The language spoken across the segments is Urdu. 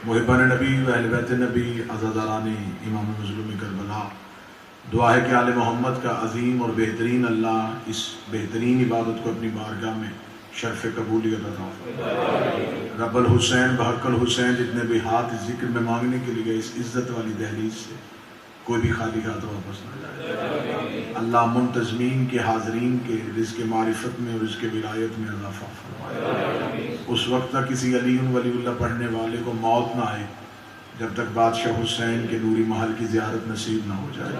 محبان نبی و اہل بیت نبی عزاداران امام مظلوم کربلا، دعا ہے کہ آل محمد کا عظیم اور بہترین اللہ اس بہترین عبادت کو اپنی بارگاہ میں شرف قبولیت عطا فرمائے۔ رب الحسین بحق الحسین جتنے بھی ہاتھ اس ذکر میں مانگنے کے لیے اس عزت والی دہلیز سے کوئی بھی خالی ہاتھ واپس نہ جائے۔ اللہ منتظمین کے حاضرین کے رزق معرفت میں اور رزق ولایت میں اضافہ فرمائے۔ اس وقت تک کسی علی ولی اللہ پڑھنے والے کو موت نہ آئے جب تک بادشاہ حسین کے نوری محل کی زیارت نصیب نہ ہو جائے۔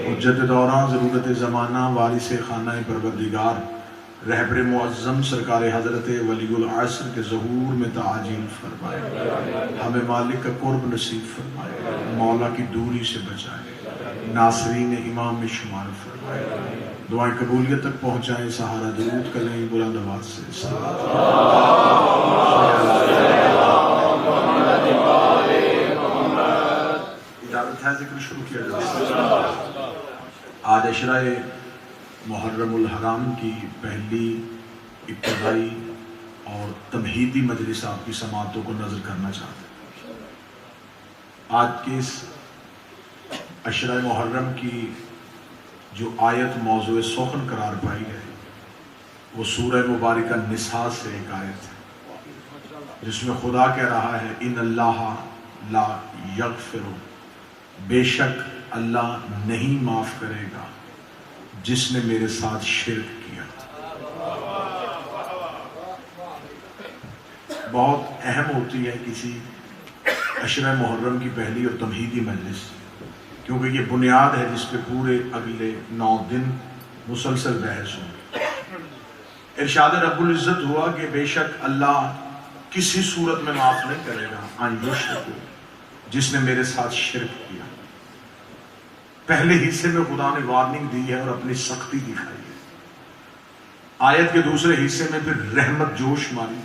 حجت دوران ضرورت زمانہ وارث خانہ پروردگار رہبر معظم سرکار حضرت ولی العصر کے ظہور میں تعاجیل فرمائے۔ ہمیں مالک کا قرب نصیب فرمائے، مولا کی دوری سے بچائے، ناصرین امام میں شمار فرمائے۔ دعائیں قبولیت تک پہنچائیں، سہارا درود کریں بلند آواز سے۔ اجازت ہے ذکر شروع کیا جائے۔ آج عشرہ محرم الحرام کی پہلی ابتدائی اور تمہیدی مجلس آپ کی سماعتوں کو نظر کرنا چاہتے ہیں۔ آج کے اس عشرہ محرم کی جو آیت موضوع سخن قرار پائی ہے وہ سورہ مبارکہ نساء سے ایک آیت ہے جس میں خدا کہہ رہا ہے ان اللہ لا یغفر، بے شک اللہ نہیں معاف کرے گا جس نے میرے ساتھ شرک کیا۔ بہت اہم ہوتی ہے کسی عشرہ محرم کی پہلی اور تمہیدی مجلس، کیونکہ یہ بنیاد ہے جس پہ پورے اگلے 9 دن مسلسل بحث ہوں۔ ارشاد رب العزت ہوا کہ بے شک اللہ کسی صورت میں معاف نہیں کرے گا ان یشرک، جس نے میرے ساتھ شرک کیا۔ پہلے حصے میں خدا نے وارننگ دی ہے اور اپنی سختی دکھائی ہے۔ آیت کے دوسرے حصے میں پھر رحمت جوش ماری،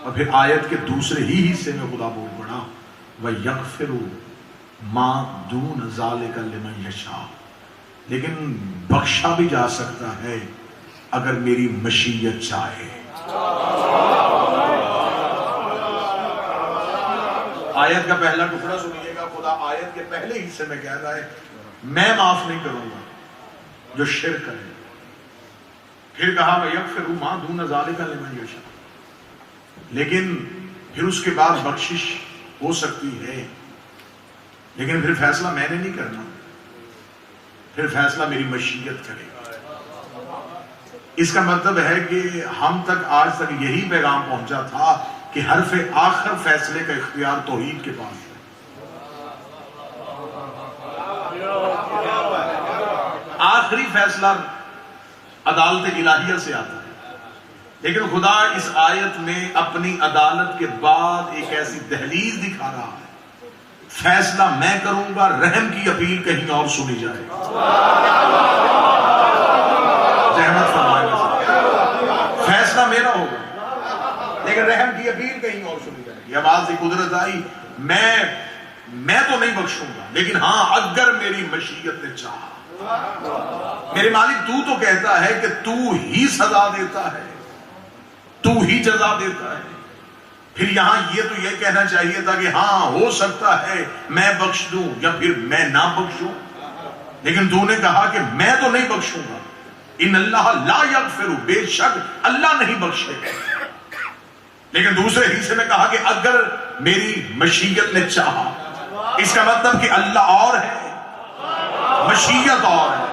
اور پھر آیت کے دوسرے ہی حصے میں خدا بول پڑا وَيَغْفِرُ مَا دُونَ ذَلِكَ لِمَن يَشَاءُ، لیکن بخشا بھی جا سکتا ہے اگر میری مشیت چاہے۔ آیت کا پہلا ٹکڑا سنیے گا، خدا آیت کے پہلے حصے میں کہہ رہا ہے میں معاف نہیں کروں گا جو شرک کرے۔ پھر کہا وَيَغْفِرُ مَا دُونَ ذَلِكَ لِمَن يَشَاءُ، لیکن پھر اس کے بعد بخشش ہو سکتی ہے، لیکن پھر فیصلہ میں نے نہیں کرنا، پھر فیصلہ میری مشیت کرے گا۔ اس کا مطلب ہے کہ ہم تک آج تک یہی پیغام پہنچا تھا کہ حرف آخر فیصلے کا اختیار توحید کے پاس ہے۔ آخری فیصلہ عدالت الہیہ سے آتا ہے، لیکن خدا اس آیت میں اپنی عدالت کے بعد ایک ایسی دہلیز دکھا رہا ہے، فیصلہ میں کروں گا، رحم کی اپیل کہیں اور سنی جائے۔ رحمت فرمائے گا، فیصلہ میرا ہوگا لیکن رحم کی اپیل کہیں اور سنی جائے گی۔ آواز کی قدرت آئی، میں تو نہیں بخشوں گا، لیکن ہاں اگر میری مشیت نے چاہا۔ میرے مالک تو کہتا ہے کہ تو ہی سزا دیتا ہے، تو ہی جزا دیتا ہے۔ پھر یہاں یہ کہنا چاہیے تھا کہ ہاں ہو سکتا ہے میں بخش دوں یا پھر میں نہ بخشوں، لیکن تو نے کہا کہ میں تو نہیں بخشوں گا۔ ان اللہ لا یغفر، بے شک اللہ نہیں بخشے گا، لیکن دوسرے حصے میں کہا کہ اگر میری مشیت نے چاہا۔ اس کا مطلب کہ اللہ اور ہے، مشیت اور ہے۔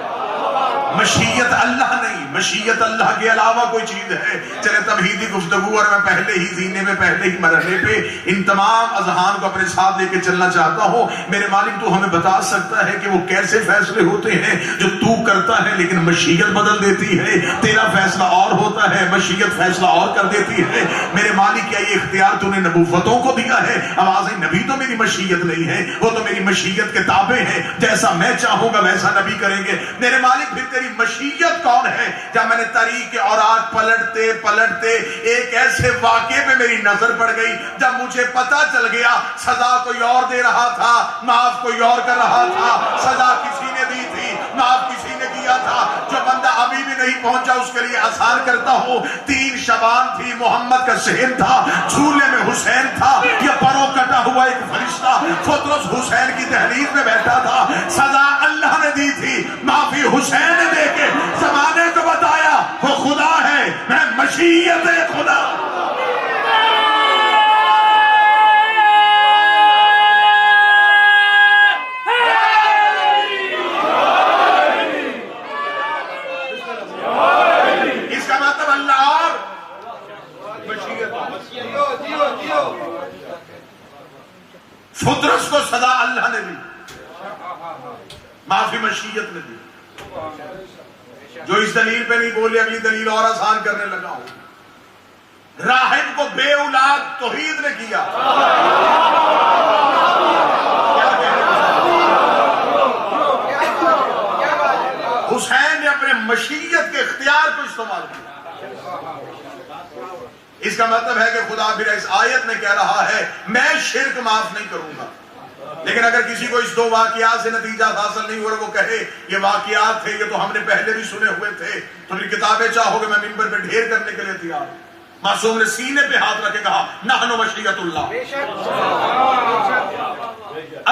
مشیت اللہ نہیں، مشیت اللہ کے علاوہ کوئی چیز ہے۔ چلے تمہیدی گفتگو اور میں پہلے ہی زینے میں پہلے ہی مرحلے پہ ان تمام اذہان کو اپنے ساتھ لے کے چلنا چاہتا ہوں۔ میرے مالک تو ہمیں بتا سکتا ہے کہ وہ کیسے فیصلے ہوتے ہیں جو تو کرتا ہے لیکن مشیت بدل دیتی ہے۔ تیرا فیصلہ اور ہوتا ہے، مشیت فیصلہ اور کر دیتی ہے۔ میرے مالک کیا یہ اختیار تو نے نبوتوں کو دیا ہے؟ آواز نبی تو میری مشیت نہیں ہے، وہ تو میری مشیت کے تابع ہے، جیسا میں چاہوں گا ویسا نبی کریں گے۔ میرے مالک پھر تیری مشیت کون ہے؟ جب میں نے تاریخ اوراق پلٹتے پلٹتے ایک ایسے واقعے پہ میری نظر پڑ گئی جب مجھے پتا چل گیا سزا کوئی اور دے رہا تھا، معاف کوئی اور کر رہا تھا۔ سزا کسی نے دی تھی، معاف کسی نے کیا تھا۔ جو بندہ ابھی بھی نہیں پہنچا اس کے لیے آسان کرتا ہوں، 3 شعبان تھی، محمد کا صحن تھا، جھولے میں حسین تھا، یہ پروں کٹا اترا ہوا ایک فرشتہ فطرس حسین کی دہلیز میں بیٹھا تھا. سزا اللہ نے دی تھی, معافی حسین نے دے کے زمانے کو بتایا وہ خدا ہے, میں مشیت خدا. اس کا مطلب اللہ اور مشیت. فطرس کو سزا اللہ نے دی, معافی مشیت نے دی. جو اس دلیل پہ نہیں بولے اگلی دلیل اور آسان کرنے لگا ہوں. راہب کو بے اولاد توحید نے کیا. حسین نے اپنے مشیت کے اختیار کو استعمال کیا. اس کا مطلب ہے کہ خدا بھی اس آیت میں کہہ رہا ہے میں شرک معاف نہیں کروں گا. لیکن اگر کسی کو اس دو واقعات سے نتیجہ حاصل نہیں ہوا, وہ کہے یہ واقعات تھے, یہ تو ہم نے پہلے بھی سنے ہوئے تھے, تو پھر کتابیں چاہو گے میں منبر پہ ڈھیر کرنے کے لیے تیار ہوں. معصوم نے سینے پہ ہاتھ رکھ کے کہا نحن مشیت اللہ,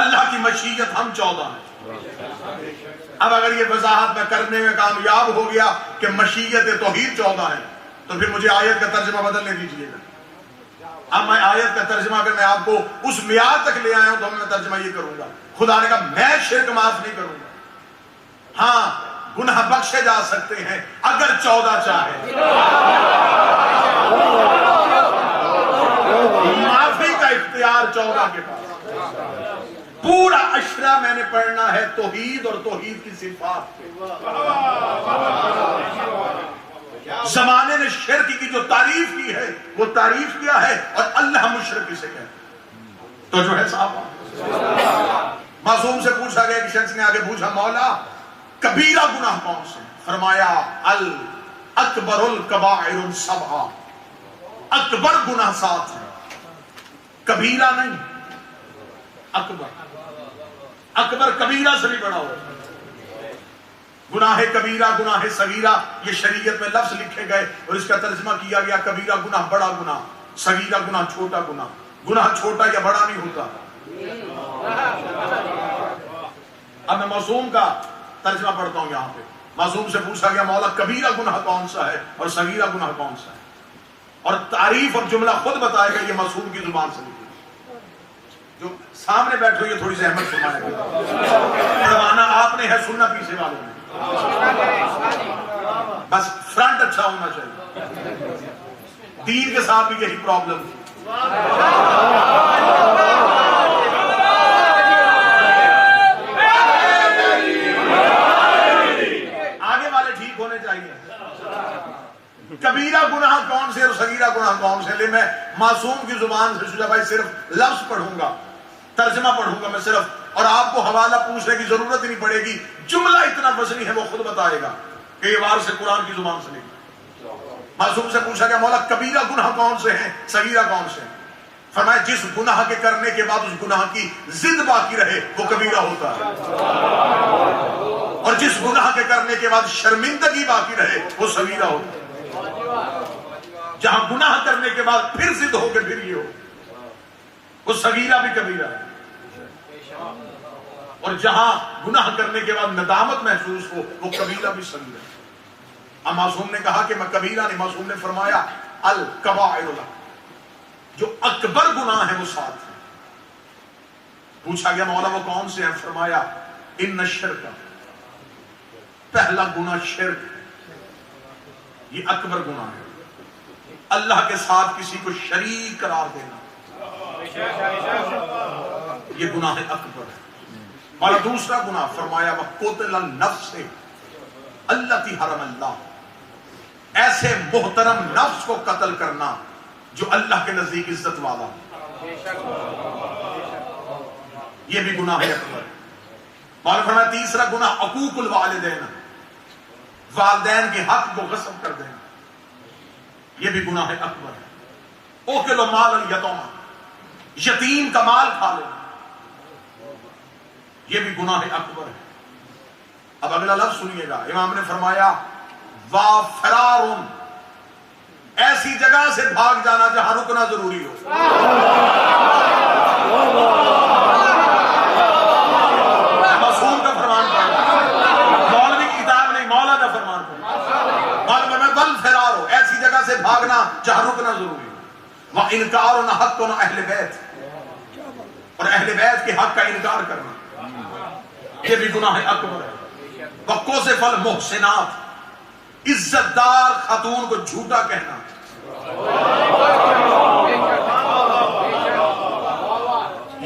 اللہ کی مشیت ہم 14 ہیں. اب اگر یہ وضاحت میں کرنے میں کامیاب ہو گیا کہ مشیت توحید 14 ہے, تو پھر مجھے آیت کا ترجمہ بدلنے دیجیے گا. اب میں آیت کا ترجمہ اگر میں آپ کو اس معیار تک لے آیا ہوں تو میں ترجمہ یہ کروں گا, خدا نے کہا میں شرک معاف نہیں کروں گا. ہاں گناہ بخشے جا سکتے ہیں اگر 14 چاہے. معافی کا اختیار 14 کے پاس. پورا اشرا میں نے پڑھنا ہے توحید اور توحید کی صفات پہ. زمانے نے شرک کی جو تعریف کی ہے وہ تعریف کیا ہے, اور اللہ مشرک اسے کہتا ہے. تو جو ہے صاحب معصوم سے پوچھا گیا, کہ شخص نے آگے پوچھا مولا کبیرہ گناہ کون سے؟ فرمایا اکبر الکبائر 7, اکبر گناہ 7 ہے, کبیرہ نہیں. اکبر کبیرہ سے بھی بڑا ہو. گناہ کبیرہ گناہ صغیرہ یہ شریعت میں لفظ لکھے گئے اور اس کا ترجمہ کیا گیا کبیرہ گناہ بڑا گناہ, صغیرہ گناہ چھوٹا گناہ. گناہ چھوٹا یا بڑا نہیں ہوتا. اب میں معصوم کا ترجمہ پڑھتا ہوں یہاں پہ. معصوم سے پوچھا گیا مولا کبیرہ گناہ کون سا ہے اور صغیرہ گناہ کون سا ہے, اور تعریف اور جملہ خود بتائے گا, یہ معصوم کی زبان سے لکھی. جو سامنے بیٹھے ہو یہ تھوڑی زحمت فرمائے گا, پڑھوانا آپ نے ہے, سننا پیچھے والوں نے. بس فرنٹ اچھا ہونا چاہیے. دین کے ساتھ بھی یہی پرابلم تھی. آگے والے ٹھیک ہونے چاہیے. کبیرہ گناہ کون سے اور صغیرہ گناہ کون سے؟ لے میں معصوم کی زبان سے سوچا بھائی صرف لفظ پڑھوں گا, ترجمہ پڑھوں گا میں صرف, اور آپ کو حوالہ پوچھنے کی ضرورت ہی نہیں پڑے گی. جملہ اتنا وزنی ہے وہ خود بتائے گا کہ یہ وار سے قرآن کی زبان سے نکلا. معصوم سے پوچھا گیا مولا کبیرہ گناہ کون سے ہیں, صغیرہ کون سے ہیں؟ فرمایا جس گناہ کے کرنے کے بعد اس گناہ کی ضد باقی رہے وہ کبیرہ ہوتا ہے, اور جس گناہ کے کرنے کے بعد شرمندگی باقی رہے وہ صغیرہ ہوتا ہے. جہاں گناہ کرنے کے بعد پھر ضد ہو کے پھر یہ ہو وہ صغیرہ بھی کبیرہ ہے, اور جہاں گناہ کرنے کے بعد ندامت محسوس ہو وہ کبیرہ بھی صغیرہ ہے. اب معصوم نے کہا کہ میں کبیرہ نہیں. معصوم نے فرمایا الکبائر, جو اکبر گناہ ہے وہ 7 ہے. پوچھا گیا مولا وہ کون سے ہیں؟ فرمایا ان الشرک, پہلا گناہ شرک, یہ اکبر گناہ ہے. اللہ کے ساتھ کسی کو شریک قرار دینا یہ گناہ اکبر ہے. اور دوسرا گناہ فرمایا وَقُتْلَ النَّفْسِ الَّتِي حَرَمَ اللَّهُ, ایسے محترم نفس کو قتل کرنا جو اللہ کے نزدیک عزت والا, یہ بھی گناہ اکبر. اور فرمایا تیسرا گناہ عقوق الوالدین, والدین کے حق کو غصب کر دینا, یہ بھی گناہ اکبر ہے. اوکل مال الیتیم, یتیم کا مال کھا لینا, یہ بھی گناہ اکبر ہے. اب اگلا لفظ سنیے گا. امام نے فرمایا وَفَرَارٌ, ایسی جگہ سے بھاگ جانا جہاں رکنا ضروری ہو. وَإِنْكَارُ حَقٌّ اہل بیت، اور اہل بیت کے حق کا انکار کرنا یہ بھی گناہ اکبر ہے۔ وَقُذِفَ الْمُحْسِنَاتِ، عزت دار خاتون کو جھوٹا کہنا،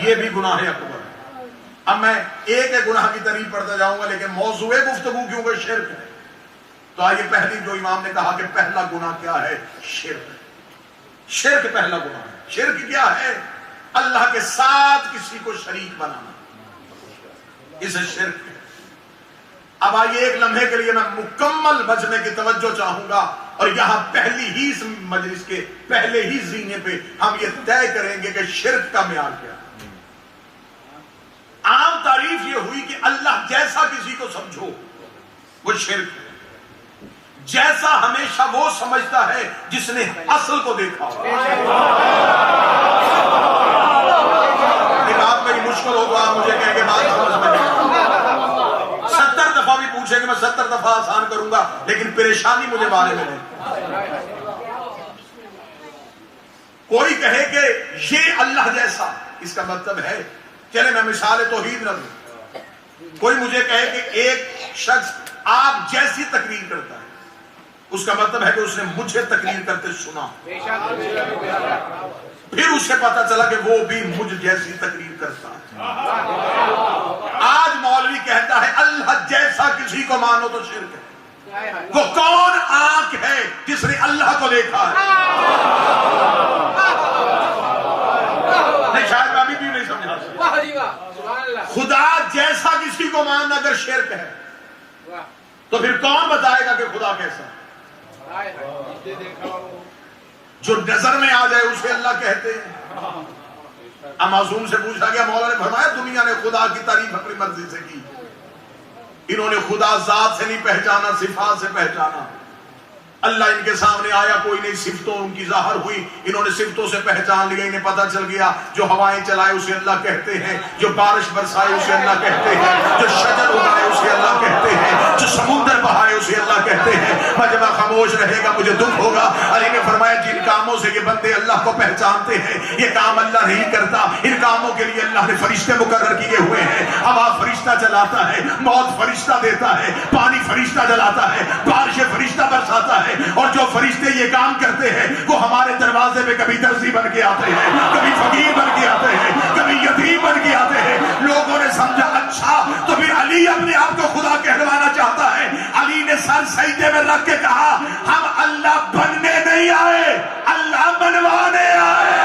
یہ بھی گناہ اکبر ہے۔ اب میں ایک ایک گناہ کی تعریف پڑھتا جاؤں گا، لیکن موضوع گفتگو کیونکہ شرک ہے، تو آئیے پہلی جو امام نے کہا کہ پہلا گناہ کیا ہے؟ شرک۔ شرک پہلا گناہ ہے۔ شرک کیا ہے؟ اللہ کے ساتھ کسی کو شریک بنانا، اسے شرک ہے۔ اب آئیے ایک لمحے کے لیے میں مکمل مجمع کی توجہ چاہوں گا، اور یہاں پہلی ہی مجلس کے پہلے ہی زینے پہ ہم یہ طے کریں گے کہ شرک کا معیار کیا ہے۔ عام تعریف یہ ہوئی کہ اللہ جیسا کسی کو سمجھو وہ شرک ہے، جیسا ہمیشہ وہ سمجھتا ہے جس نے اصل کو دیکھا ہو۔ یہ بات میری مشکل ہو تو آپ مجھے کہیں کہ بات سمجھ میں نہیں، 70 دفعہ بھی پوچھیں کہ میں 70 دفعہ آسان کروں گا، لیکن پریشانی مجھے بارے میں نہیں۔ کوئی کہے کہ یہ اللہ جیسا، اس کا مطلب ہے، چلے میں مثال توحید نہ دوں، کوئی مجھے کہے کہ ایک شخص آپ جیسی تقریر کرتا ہے، اس کا مطلب ہے کہ اس نے مجھے تقریر کرتے سنا، پھر اسے پتا چلا کہ وہ بھی مجھ جیسی تقریر کرتا ہے۔ آج مولوی کہتا ہے اللہ جیسا کسی کو مانو تو شرک ہے۔ وہ کون آنکھ ہے جس نے اللہ کو دیکھا ہے؟ نہیں، شاید میں ابھی بھی نہیں سمجھا۔ خدا جیسا کسی کو ماننا اگر شرک ہے تو پھر کون بتائے گا کہ خدا کیسا؟ جو نظر میں آ جائے اسے اللہ کہتے ہیں۔ معصوم سے پوچھا گیا، مولا نے فرمایا دنیا نے خدا کی تعریف اپنی مرضی سے کی، انہوں نے خدا ذات سے نہیں پہچانا، صفات سے پہچانا۔ اللہ ان کے سامنے آیا، کوئی نہیں، صفتوں ان کی ظاہر ہوئی، انہوں نے صفتوں سے پہچان لیا، انہیں پتا چل گیا جو ہوائیں چلائے اسے اللہ کہتے ہیں، جو بارش برسائے اسے اللہ کہتے ہیں، جو شجر اگائے اسے اللہ کہتے ہیں، جو سمندر بہائے اسے اللہ کہتے ہیں۔ میں جب خاموش رہے گا مجھے دکھ ہوگا۔ علی نے فرمایا جن کاموں سے یہ بندے اللہ کو پہچانتے ہیں یہ کام اللہ نہیں کرتا، ان کاموں کے لیے اللہ نے فرشتے مقرر کیے ہوئے ہیں۔ ہوا فرشتہ چلاتا ہے، موت فرشتہ دیتا ہے، پانی فرشتہ جلاتا ہے، بارش فرشتہ برساتا ہے، اور جو فرشتے یہ کام کرتے ہیں وہ ہمارے دروازے پہ کبھی درزی بن کے آتے ہیں، کبھی فقیر بن کے آتے ہیں، کبھی یتیم بن کے آتے ہیں۔ لوگوں نے سمجھا اچھا تو پھر علی اپنے آپ کو خدا کہلوانا چاہتا ہے۔ علی نے سر سجدے میں رکھ کے کہا ہم اللہ بننے نہیں آئے، اللہ بنوانے آئے۔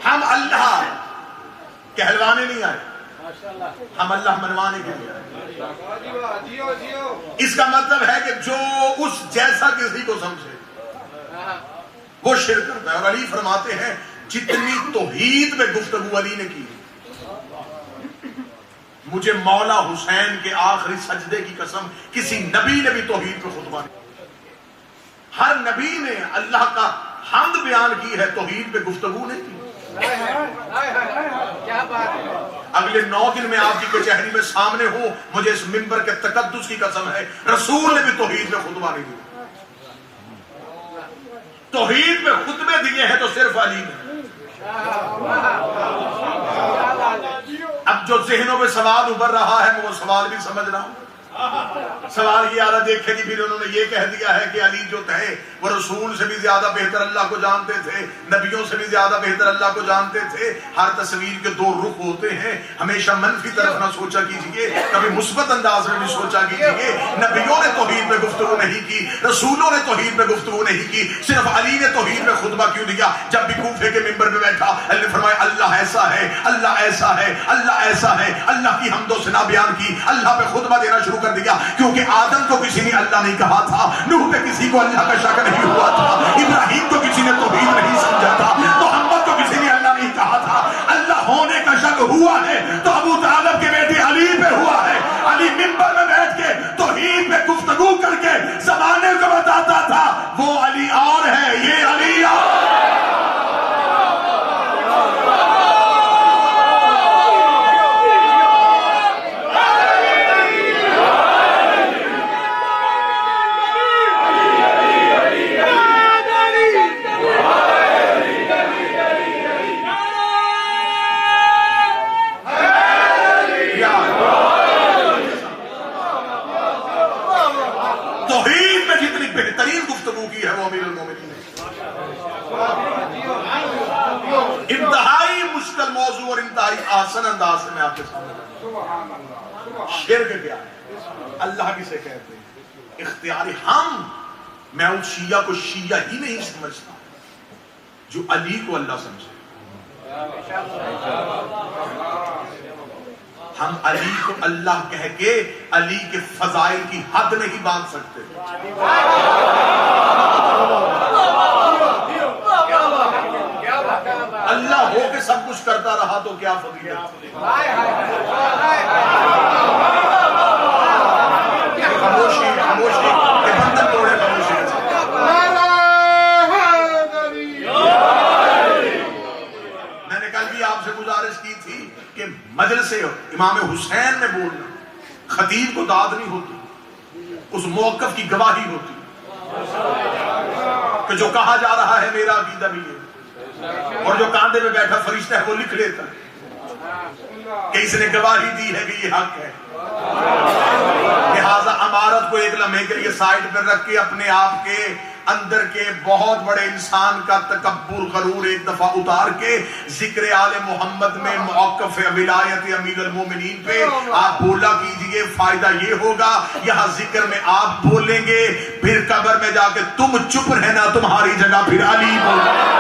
ہم اللہ کہلوانے نہیں آئے، ہم اللہ منوانے کے لیے آئے۔ اس کا مطلب ہے کہ جو اس جیسا کسی کو سمجھے وہ شرک کرتا ہے۔ اور علی فرماتے ہیں جتنی توحید میں گفتگو علی نے کی، مجھے مولا حسین کے آخری سجدے کی قسم کسی نبی نے بھی توحید پہ خطبہ نہیں۔ ہر نبی نے اللہ کا حمد بیان کی ہے، توحید پہ گفتگو نہیں کی۔ اگلے 9 دن میں آپ کی کچہری میں سامنے ہوں، مجھے اس منبر کے تقدس کی قسم ہے رسول نے بھی توحید پہ خطبہ نہیں دیا۔ توحید پہ خطبے دیے ہیں تو صرف علی نے۔ اب جو ذہنوں پہ سوال ابھر رہا ہے میں وہ سوال بھی سمجھ رہا ہوں۔ سوال یہ آ رہا دیکھیں جی، پھر انہوں نے یہ کہہ دیا ہے کہ علی جو تھے وہ رسول سے بھی زیادہ بہتر اللہ کو جانتے تھے، نبیوں سے بھی زیادہ بہتر اللہ کو جانتے تھے۔ ہر تصویر کے 2 رخ ہوتے ہیں، ہمیشہ منفی طرف نہ سوچا کیجئے، کبھی مثبت انداز میں بھی سوچا کیجئے۔ نبیوں نے توحید پہ گفتگو نہیں کی، رسولوں نے توحید پہ گفتگو نہیں کی، صرف علی نے توحید پہ خطبہ کیوں دیا؟ جب بھی کوفے کے منبر پہ بیٹھا علی نے فرمایا اللہ ایسا ہے، اللہ ایسا ہے، اللہ ایسا ہے، اللہ کی حمد و ثنا بیان کی، اللہ پہ خطبہ دینا شروع کر دیا۔ کیونکہ آدم کو کسی نے اللہ نہیں کہا تھا، نوح پہ کسی کو اللہ کا شک نہیں ہوا تھا، ابراہیم کو کسی نے توحید نہیں سمجھا تھا، محمد کو کسی نے اللہ نہیں کہا تھا۔ اللہ ہونے کا شک ہوا ہے تو ابو طالب کے بیٹے علی پہ ہوا ہے۔ علی منبر میں بیٹھ کے توحید پہ گفتگو کر کے زمانے کو آسن انداز سے میں آپ کے سامنے کروں. شرک کیا ہے؟ اللہ کسے کہتے ہیں؟ اختیاری. میں اس شیعہ کو شیعہ ہی نہیں سمجھتا جو علی کو اللہ سمجھے. ہم علی کو اللہ کہہ کے علی کے فضائل کی حد نہیں باندھ سکتے. اللہ ہو کے سب کچھ کرتا رہا تو کیا فضیلت. خاموشی خاموشی کہ بندر توڑے خاموشی. میں نے کل بھی آپ سے گزارش کی تھی کہ مجلس امام حسین میں بولنا خطیب کو داد نہیں ہوتی، اس موقف کی گواہی ہوتی کہ جو کہا جا رہا ہے میرا عقیدہ بھی ہے، اور جو کاندھے میں بیٹھا فرشتہ ہے وہ لکھ لیتا کہ اس نے گواہی دی ہے کہ یہ حق ہے. لہذا امارت کو ایک لمحے کے لیے سائڈ پر رکھ کے اپنے آپ کے اندر کے بہت بڑے انسان کا تکبر غرور ایک دفعہ اتار کے ذکر آل محمد میں موقف ولایت امیر المومنین پہ آپ بولا کیجئے. فائدہ یہ ہوگا یہاں ذکر میں آپ بولیں گے، پھر قبر میں جا کے تم چپ رہنا، تمہاری جگہ پھر علی بولے.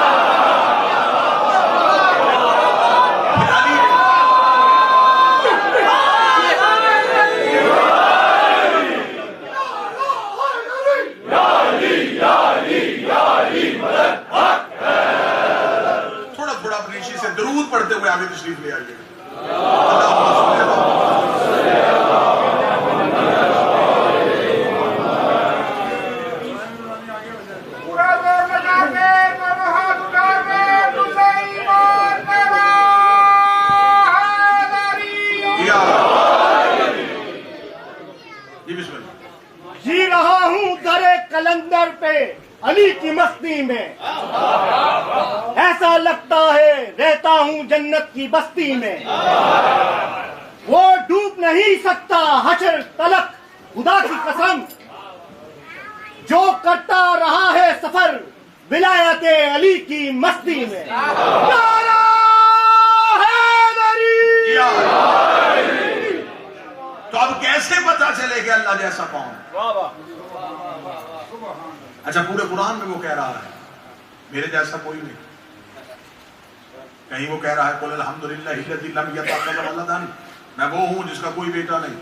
درود پڑھتے ہوئے آگے تشریف لے آئیے. جی رہا ہوں در قلندر پہ علی کی مستی میں، ایسا لگتا ہے رہتا ہوں جنت کی بستی میں. وہ ڈوب نہیں سکتا حشر تلک خدا کی قسم، جو کرتا رہا ہے سفر ولایت علی کی مستی میں. نعرہ حیدری. تو اب کیسے پتا چلے کہ اللہ جیسا کون؟ اچھا پورے قرآن میں وہ کہہ رہا ہے میرے جیسا کوئی نہیں. کہیں وہ کہہ رہا ہے قل الحمدللہ الذی لم یتخذ ولدا، میں وہ ہوں جس کا کوئی بیٹا نہیں.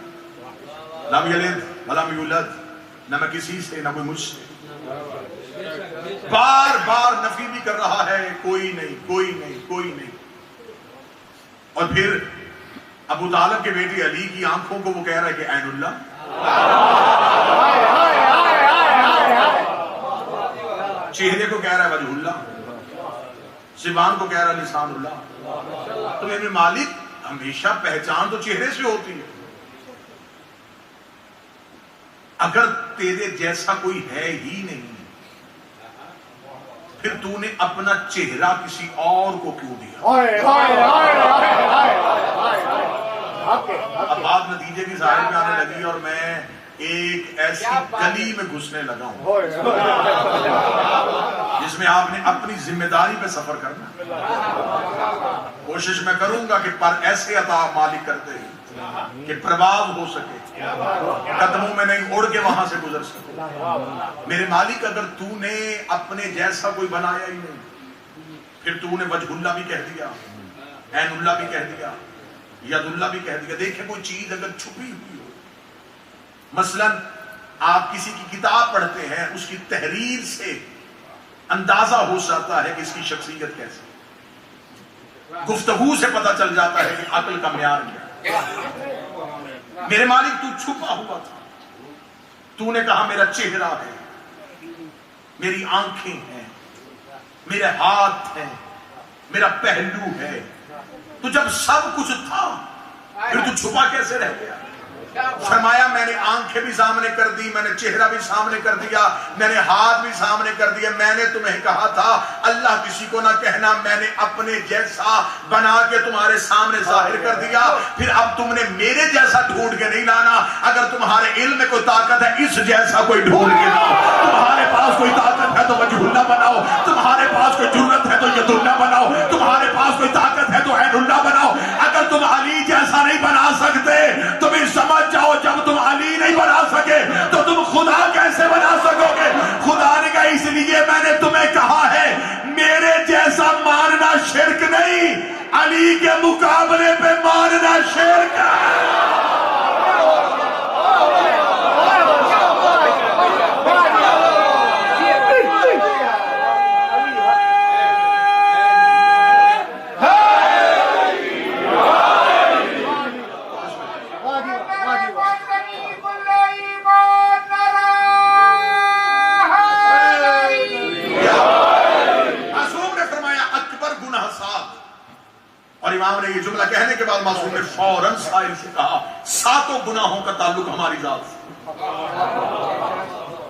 لم یلد ولم یولد، نہ میں کسی سے نہ کوئی مجھ سے. بار بار نفی بھی کر رہا ہے کوئی نہیں کوئی نہیں کوئی نہیں. اور پھر ابو طالب کے بیٹی علی کی آنکھوں کو وہ کہہ رہا ہے کہ عین اللہ. چہرے کو کہہ رہا ہے وجہ اللہ، زبان کو کہہ رہا ہے لسان اللہ. تو میرے مالک ہمیشہ پہچان تو چہرے سے ہوتی ہے. اگر تیرے جیسا کوئی ہے ہی نہیں پھر تو نے اپنا چہرہ کسی اور کو کیوں دیا؟ اب بات نتیجے کی ظاہر میں آنے لگی اور میں ایک ایسی گلی میں گھسنے لگا ہوں جس میں آپ نے اپنی ذمہ داری پہ سفر کرنا. کوشش میں کروں گا کہ پر ایسے عطا مالک کرتے ہیں کہ پرواز ہو سکے، قدموں میں نہیں اڑ کے وہاں سے گزر سکے. میرے مالک اگر تو نے اپنے جیسا کوئی بنایا ہی نہیں پھر تو نے وجہ اللہ بھی کہہ دیا، عین اللہ بھی کہہ دیا، ید اللہ بھی کہہ دیا. دیکھیں کوئی چیز اگر چھپی ہوئی ہو، مثلا آپ کسی کی کتاب پڑھتے ہیں، اس کی تحریر سے اندازہ ہو جاتا ہے کہ اس کی شخصیت کیسی، گفتگو سے پتہ چل جاتا ہے کہ عقل کا معیار کیا. میرے مالک تو چھپا ہوا تھا. تو نے کہا میرا چہرہ ہے، میری آنکھیں ہیں، میرے ہاتھ ہیں، میرا پہلو ہے. تو جب سب کچھ تھا پھر تو چھپا کیسے رہ گیا؟ فرمایا میں نے آنکھیں بھی سامنے کر دی، میں نے چہرہ بھی سامنے کر دیا، میں نے ہاتھ بھی سامنے کر دیا. میں نے تمہیں کہا تھا اللہ کسی کو نہ کہنا، میں نے اپنے جیسا بنا کے تمہارے سامنے ظاہر کر دیا. پھر اب تم نے میرے جیسا ڈھونڈ کے نہیں لانا. اگر تمہارے علم میں کوئی طاقت ہے اس جیسا کوئی ڈھونڈ کے لاؤ. تمہارے پاس کوئی طاقت ہے تو وجہ اللہ بناؤ، تمہارے پاس کوئی جرت ہے تو ید اللہ بناؤ، تمہارے پاس کوئی طاقت ہے تو عین اللہ بناؤ. اگر تم علی کے مقابلے پہ مارنا شرک ہے. اور امام نے یہ جملہ کہنے کے بعد معصوم نے فوراً سائل سے کہا ساتوں گناہوں کا تعلق ہماری ذات سے.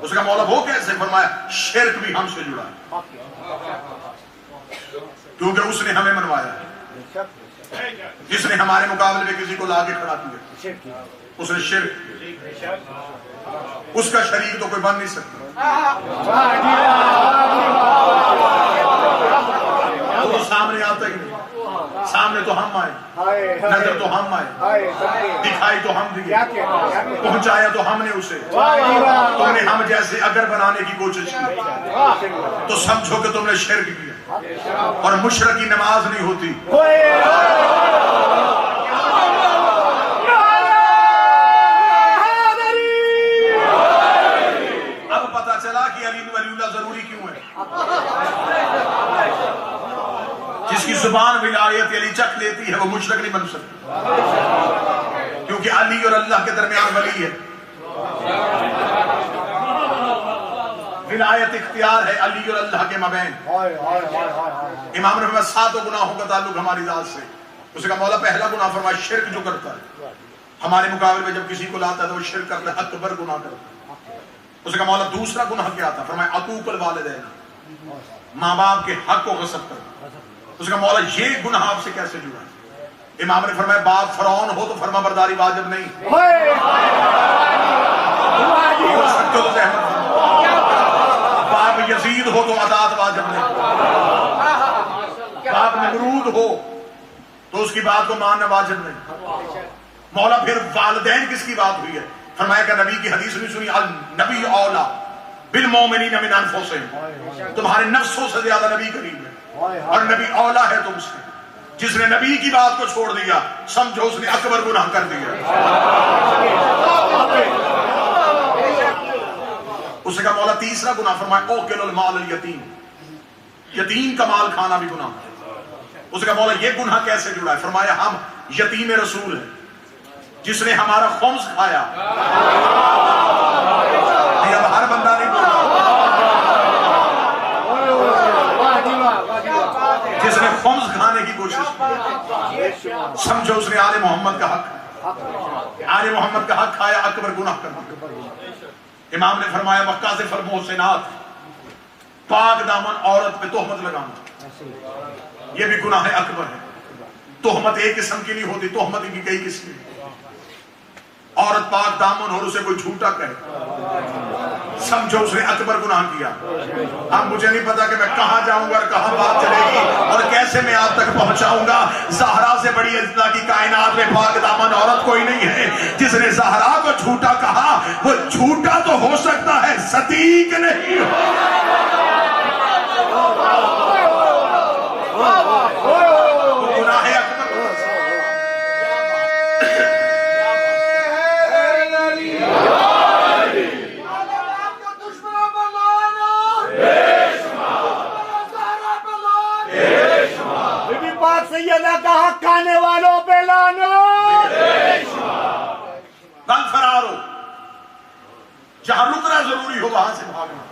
اس کا مولا وہ کیسے؟ فرمایا شرک بھی ہم سے جڑا ہے کیونکہ اس نے ہمیں منوایا ہے. جس نے ہمارے مقابلے میں کسی کو لا کے کھڑا کیا اس نے شرک. اس کا شریک تو کوئی بن نہیں سکتا. تو سامنے آتا ہی نہیں. سامنے تو ہم آئے, نظر تو ہم آئے, دکھائی تو ہم دیے, پہنچایا تو ہم نے اسے. تم نے ہم جیسے اگر بنانے کی کوشش کی تو سمجھو کہ تم نے شرک کیا. اور مشرک کی نماز نہیں ہوتی. اب پتا چلا کہ علی ولی اللہ ضروری کیوں ہے. جس کی زبان ولایت علی چکھ لیتی ہے وہ مشرک نہیں بن سکتا, کیونکہ علی اور اللہ کے درمیان ولی ہے. ولایت اختیار ہے علی اور اللہ کے مابین. امام نے فرمایا ساتوں گناہوں کا تعلق ہماری ذات سے. اس کا مولا پہلا گناہ فرمایا شرک جو کرتا ہے ہمارے مقابلے میں جب کسی کو لاتا ہے تو وہ شرک کرتا ہے, اکبر گناہ کرتا ہے. اس کا مولا دوسرا گناہ کیا تھا؟ فرمایا عقوق الوالدین, ماں باپ کے حق کو غصب کرنا. اس کا مولا یہ گناہ آپ سے کیسے جڑا ہے؟ امام نے فرمایا باپ فرعون ہو تو فرما برداری واجب نہیں. باپ یزید ہو تو اطاعت واجب نہیں. باپ نمرود ہو تو اس کی بات کو ماننا واجب نہیں. مولا پھر والدین کس کی بات ہوئی ہے؟ فرمایا کہ نبی کی حدیث نہیں سنی النبی اولا بالمومنین من انفسہم, تمہارے نفسوں سے زیادہ نبی قریب ہے اور نبی اولا ہے تم سے. جس نے نبی کی بات کو چھوڑ دیا سمجھو اس نے اکبر گناہ کر دیا. اس کا مولا تیسرا گناہ فرمایا اوکل المال الیتیم, یتیم کا مال کھانا بھی گناہ ہے. اس کا مولا یہ گناہ کیسے جڑا ہے؟ فرمایا ہم یتیم رسول ہیں, جس نے ہمارا خمس کھایا. اب ہر بندہ نہیں بولا. جس نے خمس کھانے کی کوشش کی سمجھو اس نے آل محمد کا حق, آل محمد کا حق کھایا, اکبر گناہ کرنا. امام نے فرمایا وقاذف المحسنات, پاک دامن عورت پہ تہمت لگانا یہ بھی گناہ اکبر ہے. تہمت ایک قسم کی نہیں ہوتی, تہمت کی کئی قسم. عورت پاک دامن اور اسے کوئی جھوٹا کہے سمجھو اس نے اکبر گناہ کیا. اب مجھے نہیں پتا کہ میں کہاں جاؤں گا اور کہاں بات چلے گی اور کیسے میں آپ تک پہنچاؤں گا. زہرا سے بڑی اللہ کی کائنات میں پاک دامن عورت کوئی نہیں ہے. جس نے زہرا کو جھوٹا کہا وہ جھوٹا تو ہو سکتا ہے, صدیق نہیں. گناہ اکبر. سیدہ کا حق کھانے والوں پہ لعنت. بل فرار ہو, جہاں رکنا ضروری ہو وہاں سے بھاگنا.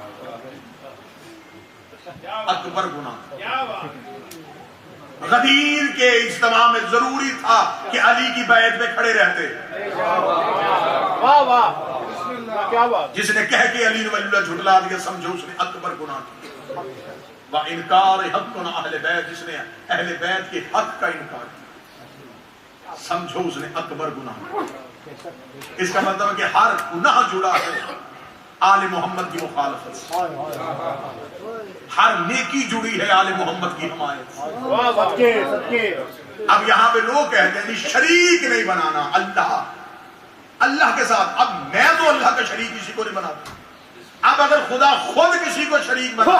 اکبر گناہ. غدیر کے اجتماع میں ضروری تھا کہ علی کی بیعت پہ کھڑے رہتے. واہ واہ کیا بات. جس نے کہہ کے علی ولی اللہ جھٹلا دیا سمجھو اس نے اکبر گناہ کیا. انکار حق اہل بیت, جس نے اہل بیت کے حق کا انکار کیا سمجھو اس نے اکبر گناہ. اس کا مطلب ہے کہ ہر گناہ جڑا ہے آل محمد کی مخالفت سے, ہر نیکی جڑی ہے آل محمد کی حمایت سے. اب یہاں پہ لوگ کہتے ہیں شریک نہیں بنانا اللہ کے ساتھ. اب میں تو اللہ کا شریک کسی کو نہیں بناتا. اب اگر خدا خود کسی کو شریک بنا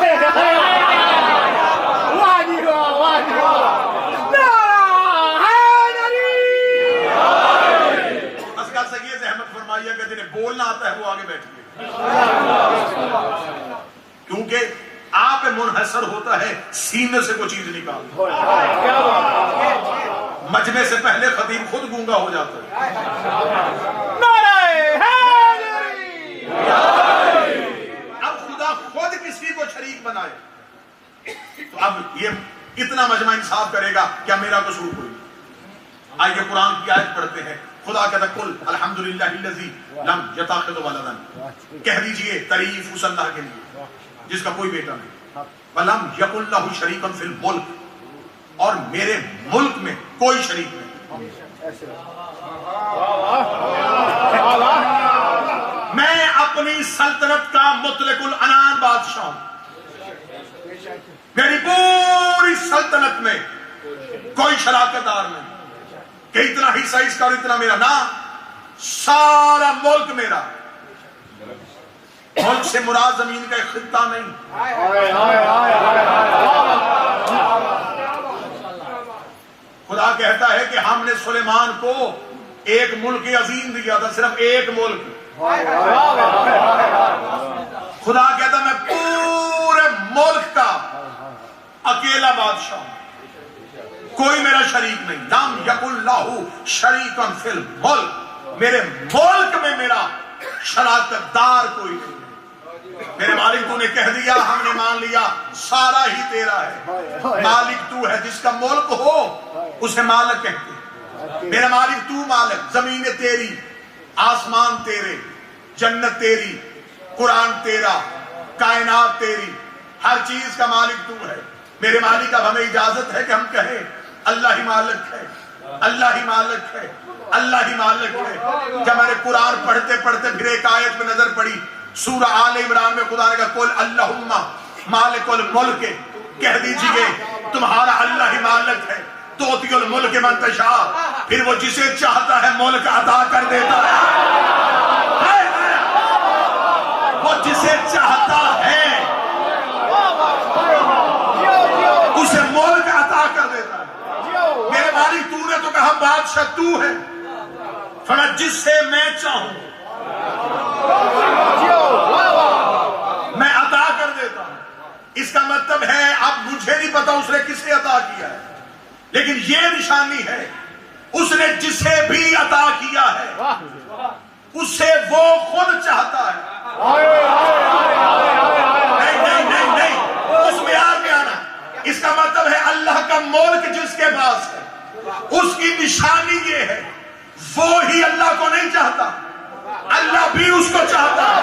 منحصر ہوتا ہے سینے سے کوئی چیز نکال. مجمع سے پہلے خطیب خود گونگا ہو جاتا ہے. اب خدا خود کسی کو شریک بنائے تو اب یہ اتنا مجمع انصاف کرے گا کیا میرا قصور کوئی؟ آئیے قرآن کی آیت پڑھتے ہیں. خدا کہتا ہے قل الحمدللہ الذی لم یتخذ ولدا. کہہ دیجئے تعریف اس اللہ کے لیے جس کا کوئی بیٹا نہیں. ولم یکن لہ شریک فی الملک, اور میرے ملک میں کوئی شریک نہیں. میں اپنی سلطنت کا مطلق العنان بادشاہ ہوں. میری پوری سلطنت میں کوئی شراکت دار نہیں کہ اتنا حصہ اس کا اور اتنا میرا. نہ, سارا ملک میرا. ملک سے مراد زمین کا ایک خطہ نہیں. خدا کہتا ہے کہ ہم نے سلیمان کو ایک ملک عظیم دیا تھا, صرف ایک ملک. خدا کہتا میں پورے ملک کا اکیلا بادشاہ ہوں, کوئی میرا شریک نہیں. لم یکن لہ شریک فی الملک, میرے ملک میں میرا شراکت دار کوئی نہیں. میرے مالک تو نے کہہ دیا, ہم نے مان لیا سارا ہی تیرا ہے. مالک تو ہے, جس کا ملک ہو اسے مالک کہتے ہیں. میرا مالک تو مالک, زمینیں تیری, آسمان تیرے, جنت تیری, قرآن تیرا, کائنات تیری, ہر چیز کا مالک تو ہے. میرے مالک اب ہمیں اجازت ہے کہ ہم کہیں اللہ ہی مالک ہے, اللہ ہی مالک ہے, اللہ ہی مالک ہے. جب میں نے قرآن پڑھتے پڑھتے پھر ایک آیت میں نظر پڑی, سورہ آل عمران میں خدا نے کہا قل اللہم مالک الملک, کہہ دیجئے تمہارا اللہ ہی مالک ہے. تؤتی الملک من تشاء, پھر وہ جسے چاہتا ہے ملک عطا کر دیتا ہے. وہ جسے چاہتا ہے اسے ملک عطا کر دیتا ہے. میرے مالک تو نے تو کہا بادشاہ تو ہے, فرمایا جس سے میں چاہوں میں عطا کر دیتا ہوں. اس کا مطلب ہے اب مجھے نہیں پتا اس نے کسے عطا کیا ہے, لیکن یہ نشانی ہے اس نے جسے بھی عطا کیا ہے اسے وہ خود چاہتا ہے. نہیں, اس معیار میں آنا. اس کا مطلب ہے اللہ کا ملک جس کے پاس ہے اس کی نشانی یہ ہے وہ ہی اللہ کو نہیں چاہتا, اللہ بھی اس کو چاہتا ہے.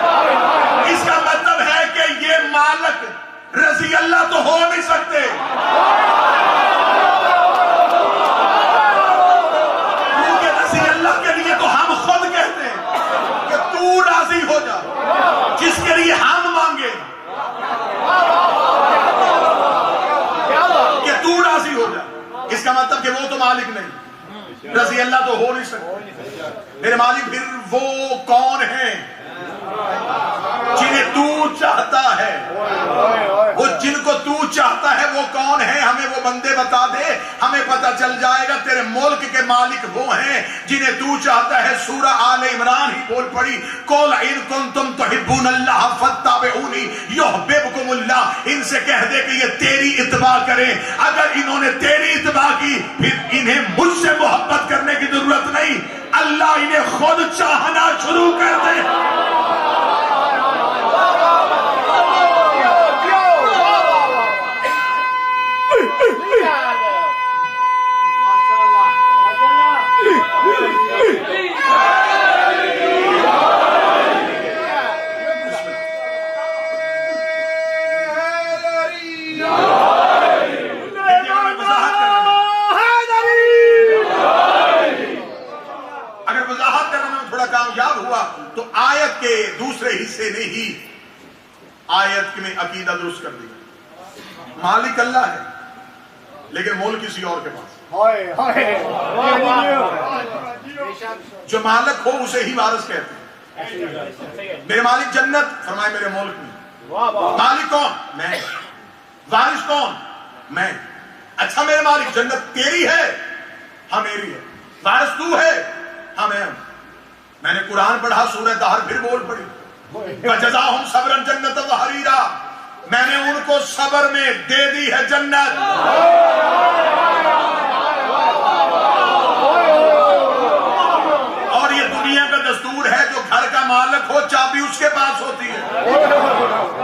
اس کا مطلب ہے کہ یہ مالک رضی اللہ تو ہو نہیں سکتے, کیونکہ رضی اللہ کے لیے تو ہم خود کہتے ہیں کہ تو راضی ہو جا, جس کے لیے ہم مانگے کہ تو راضی ہو جا. اس کا مطلب کہ وہ تو مالک نہیں, رضی اللہ تو ہو نہیں سکتے. میرے مالک پھر وہ کون ہیں جنہیں تو چاہتا ہے, وہ جن کو تو چاہتا ہے وہ کون ہے, ہمیں وہ بندے بتا دے, ہمیں پتہ چل جائے گا. تیرے ملک کے مالک وہ ہیں جنہیں تو چاہتا ہے. سورہ آل عمران ہی بول پڑی, قل ان کنتم تحبون اللہ فاتبعونی یحببکم اللہ. ان سے کہہ دے کہ یہ تیری اتباع کریں. اگر انہوں نے تیری اتباع کی پھر انہیں مجھ سے محبت کرنے کی ضرورت نہیں, اللہ انہیں خود چاہنا شروع کر دے. تو آیت کے دوسرے حصے نے ہی آیت میں عقیدہ درست کر دیا. مالک اللہ ہے لیکن ملک کسی اور کے پاس. جو مالک ہو اسے ہی وارث کہتے ہیں. میرے مالک جنت, فرمائے میرے ملک میں. مالک کون؟ میں. وارث کون؟ میں. اچھا میرے مالک جنت تیری ہے؟ ہاں میری ہے. وارث تو ہے؟ ہاں میں ہوں. میں نے قرآن پڑھا, سورہ دہر پھر بول پڑی, فَجَزَاهُمْ صَبْرًا جَنَّةً وَحَرِيرًا. میں نے ان کو صبر میں دے دی ہے جنت. اور یہ دنیا کا دستور ہے، جو گھر کا مالک ہو چابی اس کے پاس ہوتی ہے.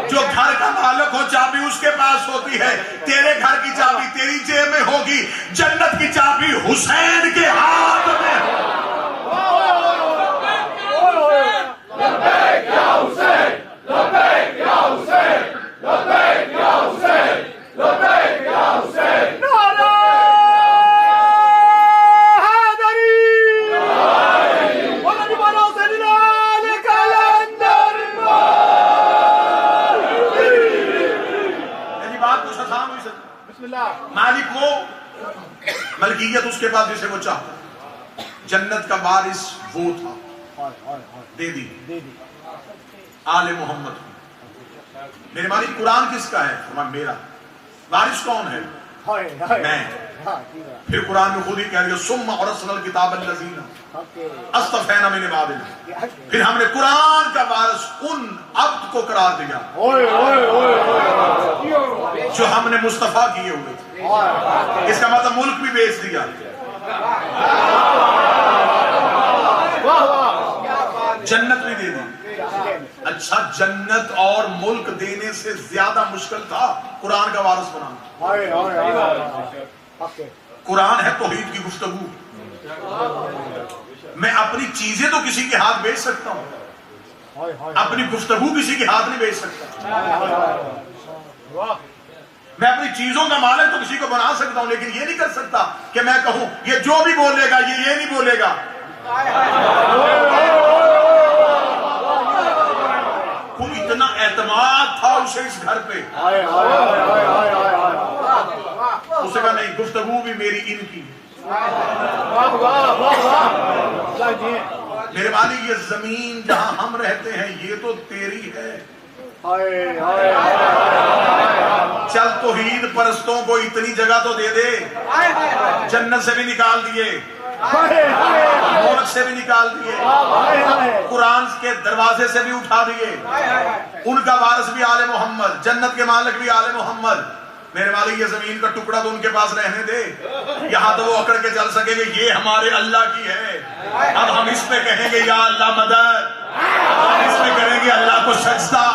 جو گھر کا مالک ہو چابی اس کے پاس ہوتی ہے. تیرے گھر کی چابی تیری جیب میں ہوگی، جنت کی چابی حسین کے ہاتھ میں. مالک وہ، ملکیت اس کے پاس جسے وہ چاہتا. جنت کا وارث وہ تھا، دے دی آل محمد کو. میرے مالک قرآن کس کا ہے؟ میرا. وارث کون ہے؟ میں. پھر قرآن میں خود ہی کہہ رہی ہے ثم اورثنا الکتاب الذین اصطفینا من عبادنا. پھر ہم نے قرآن کا وارث ان عبد کو قرار دیا جو ہم نے مصطفیٰ کیے ہوئے تھے. اس کا مطلب ملک بھی بیچ دیا، جنت بھی دے دی. اچھا، جنت اور ملک دینے سے زیادہ مشکل تھا قرآن کا وارث بنانا. قرآن ہے توحید کی گفتگو. میں اپنی چیزیں تو کسی کے ہاتھ بیچ سکتا ہوں، اپنی گفتگو کسی کے ہاتھ نہیں بیچ سکتا. میں اپنی چیزوں کا مالک تو کسی کو بنا سکتا ہوں، لیکن یہ نہیں کر سکتا کہ میں کہوں یہ جو بھی بولے گا یہ نہیں بولے گا. کوئی اتنا اعتماد تھا اسے اس گھر پہ، اسے کہا نہیں، گفتگو بھی میری ان کی. میرے مالک یہ زمین جہاں ہم رہتے ہیں یہ تو تیری ہے. چل توحید پرستوں کو اتنی جگہ تو دے دے. جنت سے بھی نکال دیے، ملک سے بھی نکال دیے، قرآن کے دروازے سے بھی اٹھا دیے. ان کا وارث بھی آل محمد، جنت کے مالک بھی آل محمد. میرے مالک یہ زمین کا ٹکڑا تو ان کے پاس رہنے دے، یہاں تو وہ اکڑ کے چل سکے گے یہ ہمارے اللہ کی ہے. اب ہم اس پہ کہیں گے یا اللہ مدد، ہم اس پہ کریں گے اللہ کو سجدہ.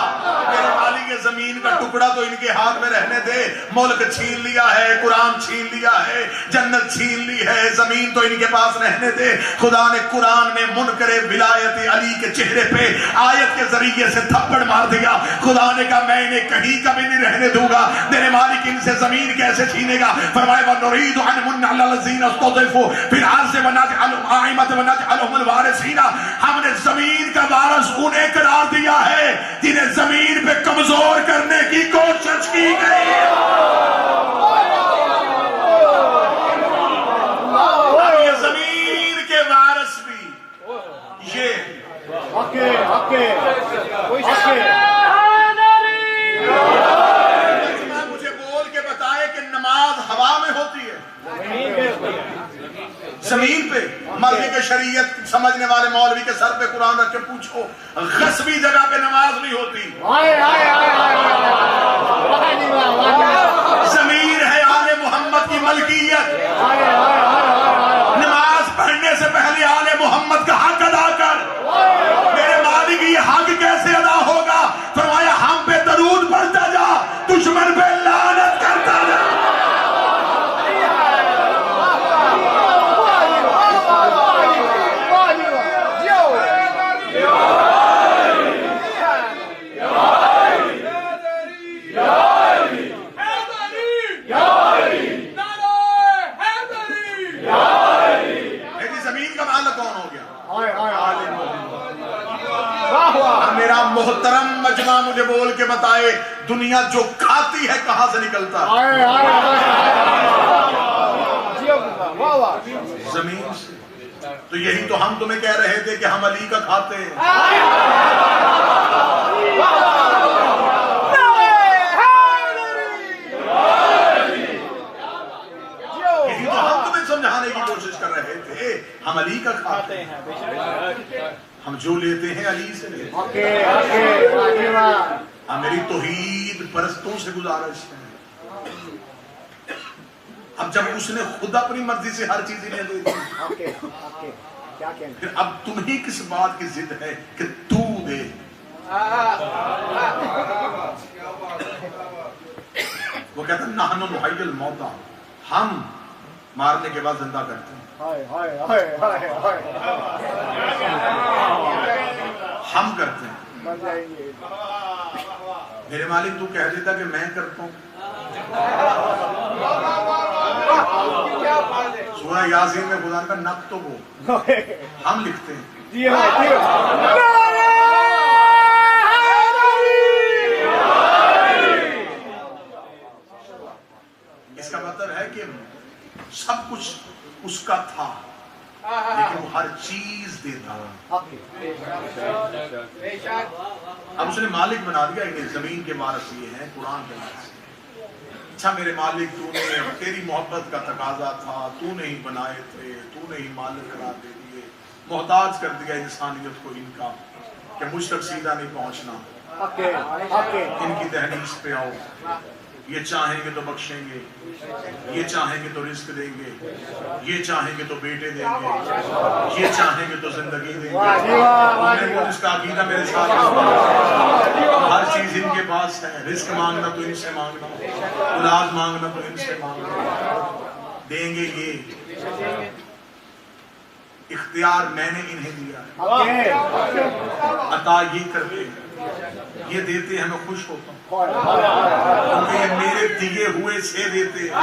میرے مالک یہ زمین کا ٹکڑا تو ان کے ہاتھ میں رہنے دے. ملک چھین لیا ہے، قرآن چھین لیا ہے، جنت چھین لی ہے، زمین تو ان کے پاس رہنے دے. خدا نے قرآن میں منکر ولایت علی کے چہرے پہ آیت کے ذریعے سے تھپڑ مار دیا. خدا نے کہا میں انہیں کہیں کبھی نہیں رہنے دوں گا. میرے مالک ان سے زمین کیسے چھینے گا؟ فرمایا وَنُرِيدُ أَن نَّمُنَّ عَلَى الَّذِينَ اسْتُضْعِفُوا فِي الْأَرْضِ وَنَجْعَلَهُمْ أَئِمَّةً وَنَجْعَلَهُمُ الْوَارِثِينَ. ہم نے زمین کا وارث انہیں قرار دیا ہے جنہیں زمین پہ کمزور کرنے کی کوشش کی گئی. اب یہ زمین کے وارث بھی یہ مجھے بول کے بتائے کہ نماز ہوا میں ہوتی ہے، زمین پہ. مولوی کے شریعت سمجھنے والے مولوی کے سر پہ قرآن رکھ کے پوچھو، غصبی جگہ پہ نماز نہیں ہوتی. زمین ہے آل محمد کی ملکیت. نماز پڑھنے سے پہلے آل محمد کا حق ادا کر. میرے مالک یہ حق کیسے ادا ہوگا؟ فرمایا ہم پہ درود پڑھتا جا، دشمن پہ لعنت کرتا جا. محترم مجمع مجھے بول کے بتائے دنیا جو کھاتی ہے کہاں سے نکلتا ہے؟ زمین سے. تو یہی تو ہم تمہیں کہہ رہے تھے کہ ہم علی کا کھاتے ہیں. یہی تو ہم تمہیں سمجھانے کی کوشش کر رہے تھے، ہم علی کا کھاتے ہیں. ہم جو لیتے ہیں علی سے لیتے ہیں. میری توحید پرستوں سے گزارش ہے. اب جب اس نے خود اپنی مرضی سے ہر چیز انہیں دے دی, کیا کہنا, پھر اب تم ہی کس بات کی ضد ہے کہ تو دے. وہ کہتا ہے نحن نحیی الموتى, ہم مارنے کے بعد زندہ کرتے ہیں, ہم کرتے ہیں. میرے مالک تو کہہ دیتا کہ میں کرتا ہوں. سورہ یاسین میں خدا کا نق تو وہ ہم لکھتے ہیں. اس کا مطلب ہے کہ سب کچھ اس کا تھا لیکن وہ ہر چیز دیتا. اب اس نے مالک بنا دیا, انہیں زمین کے وارث یہ ہیں, قرآن کے وارث. اچھا میرے مالک, تو نے تیری محبت کا تقاضا تھا, تو نے ہی بنائے تھے, تو نے ہی مالک قرار دے دیے, محتاج کر دیا انسانیت کو ان کا کہ مجھ تک سیدھا نہیں پہنچنا. ان کی تحریش پہ آؤ, یہ چاہیں گے تو بخشیں گے, یہ چاہیں گے تو رزق دیں گے, یہ چاہیں گے تو بیٹے دیں گے, یہ چاہیں گے تو زندگی دیں گے. اس کا عقیدہ میرے ساتھ ہر چیز ان کے پاس ہے. رزق مانگنا تو ان سے مانگنا, اولاد مانگنا تو ان سے مانگنا. دیں گے یہ, اختیار میں نے انہیں دیا ہے, عطا یہ کرتے ہیں, یہ دیتے ہیں, میں خوش ہوتا ہوں کیونکہ یہ میرے دیے ہوئے سے دیتے ہیں.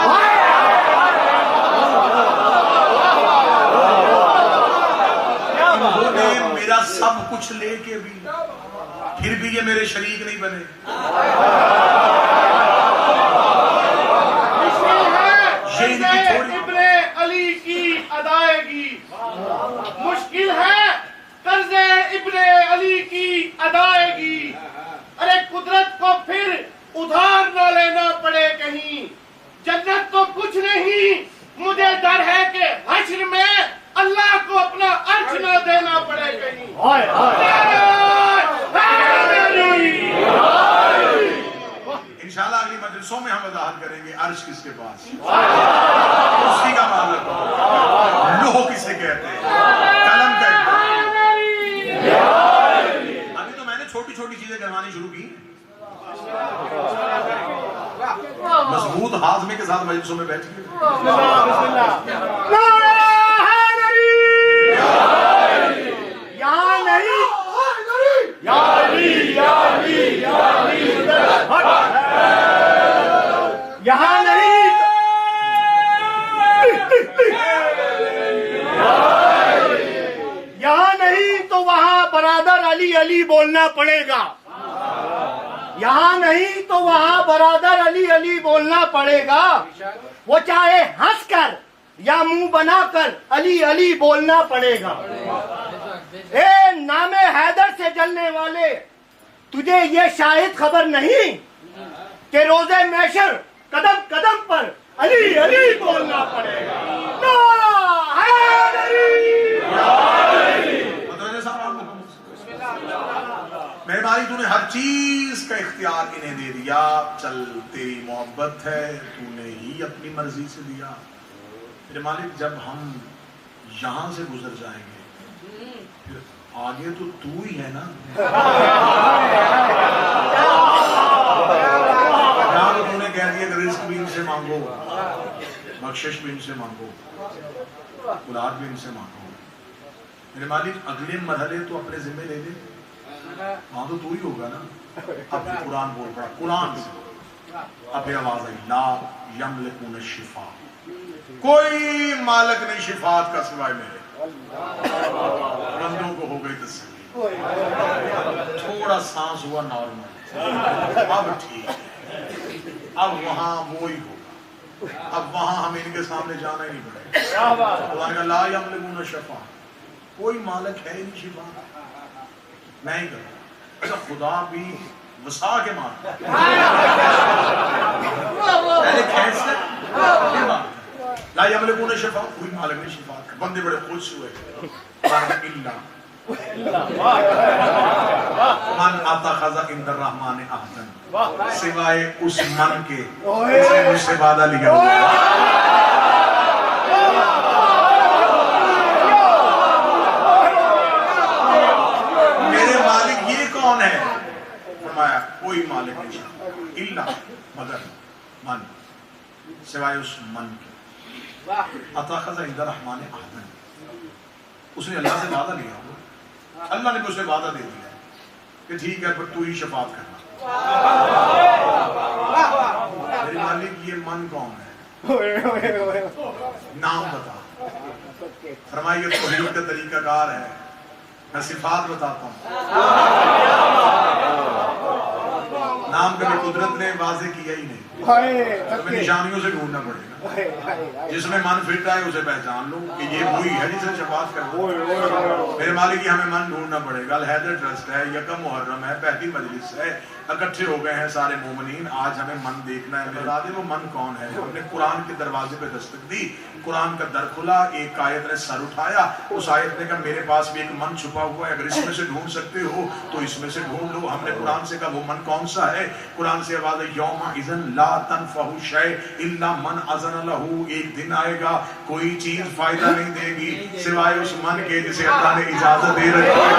انہوں نے میرا سب کچھ لے کے بھی پھر بھی یہ میرے شریک نہیں بنے. ابن علی کی ادائیگی مشکل ہے, قرض ابن علی کی ادائیگی. ارے قدرت کو پھر ادھار نہ لینا پڑے کہیں, جنت تو کچھ نہیں, مجھے ڈر ہے کہ حشر میں اللہ کو اپنا عرش نہ دینا پڑے کہیں. انشاءاللہ اگلی مجلسوں میں ہم وضاحت کریں گے عرش کس کے پاس, کرسی کا مالک, لوح کسے کہتے ہیں, قلم کہتے ہیں. ابھی تو میں نے چھوٹی چھوٹی چیزیں کروانی شروع کی, مضبوط ہاضمے کے ساتھ مجلسوں میں بیٹھ کے یہاں نہیں تو وہاں برادر علی علی بولنا پڑے گا. یہاں نہیں تو وہاں برادر علی علی بولنا پڑے گا. وہ چاہے ہنس کر یا منہ بنا کر علی علی بولنا پڑے گا. اے نام حیدر سے جلنے والے, تجھے یہ شاید خبر نہیں کہ روزے محشر قدم قدم پر علی علی بولنا پڑے گا. نعرہ حیدری. میرے بھائی تو نے ہر چیز کا اختیار انہیں دے دیا, چل تیری محبت ہے, تو نے ہی اپنی مرضی سے دیا. میرے مالک جب ہم یہاں سے گزر جائیں گے پھر آگے تو ہی ہے نا. یہاں تو نے کہہ دیا کہ رزق بھی ان سے مانگو, بخشش بھی ان سے مانگو, اولاد بھی ان سے مانگو. میرے مالک اگلے مرحلے تو اپنے ذمہ لے لے, وہاں تو ہی ہوگا نا. اب قرآن بول رہا, قرآن سے اب آواز آئی, لا یملکون الشفاء, کوئی مالک نہیں شفاعت کا سوائے میرے. بندوں کو ہو گئی تسلی, تھوڑا سانس ہوا نارمل, اب ٹھیک ہے, اب وہاں وہی ہوگا. اب وہاں ہم ان کے سامنے جانا ہی نہیں پڑے گا. لا یملکون الشفاء, کوئی مالک ہے ہی نہیں شفاعت, میں ہی کروں. اچھا خدا بھی وسا کے مارتا لا یملکون الشفاء, کوئی مالک نہیں شفاعت کا. بندے بڑے خوش ہوئے, من اتخذ عند الرحمن عہدا، سوائے اس من کے جس نے مجھ سے وعدہ لیا ہوا۔ میرے مالک یہ کون ہے؟ فرمایا کوئی مالک نہیں الا مگر من، سوائے اس من کے۔ اتخذ عند الرحمن عہدا، اس نے اللہ سے وعدہ لیا ہوا، اللہ نے اسے وعدہ دے دیا کہ ٹھیک ہے پر تو ہی شفاعت کرنا۔ میرے مالک یہ من کون ہے؟ نام بتا۔ فرمایا یہ توحید کا طریقہ کار ہے، میں صفات بتاتا ہوں۔ نام کبھی قدرت نے واضح کیا ہی نہیں، ہمیں نشانیوں سے ڈھونڈنا پڑے گا۔ جس میں من پھرتا ہے اسے پہچان لو کہ یہ وہی ہے جس نے شفاعت کرنا۔ میرے مالک یہ ہمیں من ڈھونڈنا پڑے گا۔ الحیدر ٹرسٹ ہے، یکم محرم ہے، پہلی مجلس ہے، اکٹھے ہو گئے ہیں سارے مومنین، آج ہمیں من دیکھنا ہے۔ بتا دیں وہ من کون ہے؟ ہم نے قرآن کے دروازے پہ دستک دی، قرآن کا در کھلا، ایک آیت نے سر اٹھایا، اس آیت نے کہا میرے پاس بھی ایک من چھپا ہوا ہے، اگر اس میں سے ڈھونڈ سکتے ہو تو اس میں سے ڈھونڈ لو۔ ہم نے قرآن سے کہا وہ من کون سا ہے؟ قرآن سے آواز ہے یومئذ لا تنفع شیء الا من اذن لہ، ایک دن آئے گا کوئی چیز فائدہ نہیں دے گی سوائے اس من کے جسے اللہ نے اجازت دے رکھی ہے،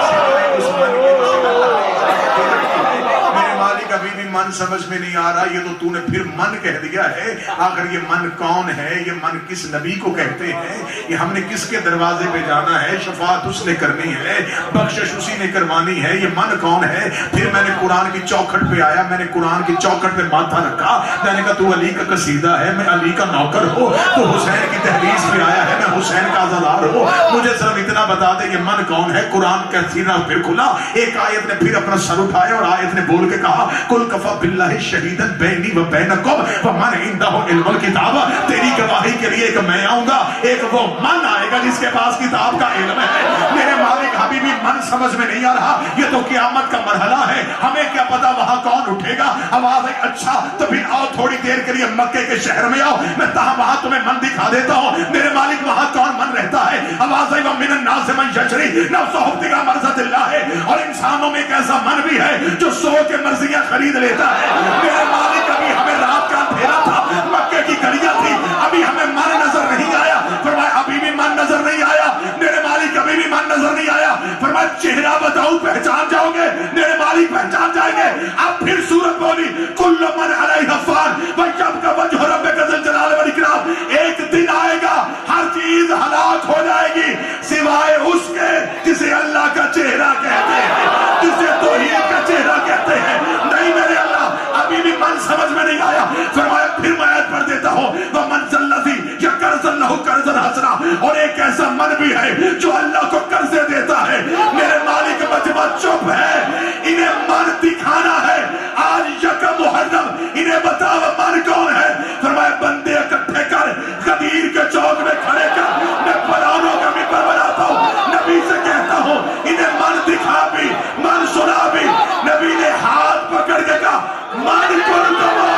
سوائے اس من کے جسے اللہ نے اجازت دے رکھی ہے۔ میرے مالک ابھی بھی من سمجھ میں نہیں آ رہا، یہ تو نے پھر من کہہ دیا ہے، آخر یہ من کون ہے؟ یہ من کس نبی کو کہتے ہیں؟ یہ ہم نے کس کے دروازے پہ جانا ہے؟ شفاعت اس نے کرنی ہے، بخشش اسی نے کروانی ہے، یہ من کون ہے؟ پھر میں نے قرآن کی چوکھٹ پہ آیا، میں نے قرآن کی چوکھٹ پہ ماتھا رکھا، میں نے کہا تو علی کا قصیدہ ہے، میں علی کا نوکر ہوں، تو حسین کی تحریز پہ آیا ہے، میں حسین کا عزادار ہوں، مجھے صرف اتنا بتا دے یہ من کون ہے؟ قرآن کا سینہ پھر کھلا، ایک آیت نے پھر اپنا سر اٹھایا اور آیت نے بول کے کہا کل کفا باللہ شہیدا بینی و بینکم ومن عنده علم الکتاب، تیری گواہی کے لیے ایک میں آؤں گا، ایک وہ من آئے گا جس کے پاس کتاب کا علم ہے۔ میرے مالک ابھی بھی من سمجھ میں نہیں آ رہا، یہ تو قیامت کا مرحلہ ہے، ہمیں کیا پتا وہاں کون اٹھے گا؟ آواز ہے اچھا تو پھر آؤ تھوڑی دیر کے لیے مکے کے شہر میں آؤ، میں وہاں تمہیں من دکھا دیتا ہوں۔ میرے مالک وہاں کون من رہتا ہے؟ آواز ہے وَمِنَ النَّاسِ مَن يَشْرِي نَفْسَهُ ابْتِغَاءَ مَرْضَاتِ اللَّهِ، اور انسانوں میں ایک ایسا من بھی ہے جو سو کے مرضیاں خرید لیتا ہے۔ میرے مالک ابھی ہمیں رات کا اندھیرا تھا، مکے کی گلیاں تھی، ابھی ہمیں من نظر نہیں آیا، فرمایا ابھی بھی من نظر نہیں آیا، میرے مالک ابھی بھی من نظر نہیں آیا، فرمایا چہرہ بتاؤ پہچان جاؤ گے؟ میرے مالک پہچان جائیں گے۔ اب پھر سورت بولی کل من علیہا فان ویبقی وجہ ربک ذی الجلال والاکرام، ایک دن آئے گا ہر چیز ہلاک ہو جائے گی سوائے اس کے جسے اللہ کا چہرہ کہتے ہیں، جسے توحید کا چہرہ کہتے ہیں۔ نہیں میرے اللہ ابھی بھی من سمجھ میں نہیں آیا، فرمایا پھر میں آیت پڑھ دیتا ہوں وَمَنْ ذَا الَّذِي يَقْرِضُ اللَّهَ قَرْضًا حَسَنًا، اور ایک ایسا من بھی ہے جو اللہ کو قرضے دیتا ہے۔ میرے مالک مجمع چپ ہے، انہیں من دکھانا ہے، آج یکم محرم انہیں بتاؤ من کون ہے؟ فرمایا بندے اکٹھے کر، غدیر کے چوک میں کھڑے کر، میں پرانوں کا ممبر بناتا ہوں، نبی سے کہتا ہوں انہیں من دکھا بھی من سنا بھی۔ نبی نے ہاتھ پکڑ کے کہا من کو دبا۔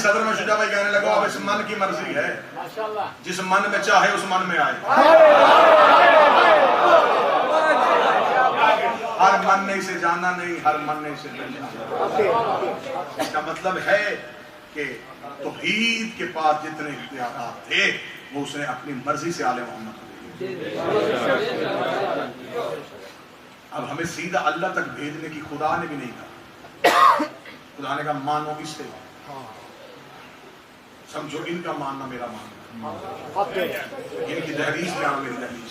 صدر میں شجاع بھائی کہنے لگا اب اس من کی مرضی ہے، جس من میں چاہے اس من میں آئے، ہر من نے اسے جانا نہیں، ہر من نے اسے نہیں جانا۔ اس کا مطلب ہے کہ توحید کے پاس جتنے اختیارات تھے وہ اس نے اپنی مرضی سے آل محمد کو دے دیے۔ اب ہمیں سیدھا اللہ تک بھیجنے کی خدا نے بھی نہیں کہا. خدا نے کہا مانو اسے, سمجھو ان کا ماننا میرا ماننا, ان کی تحریر میں آؤ میری تحریر.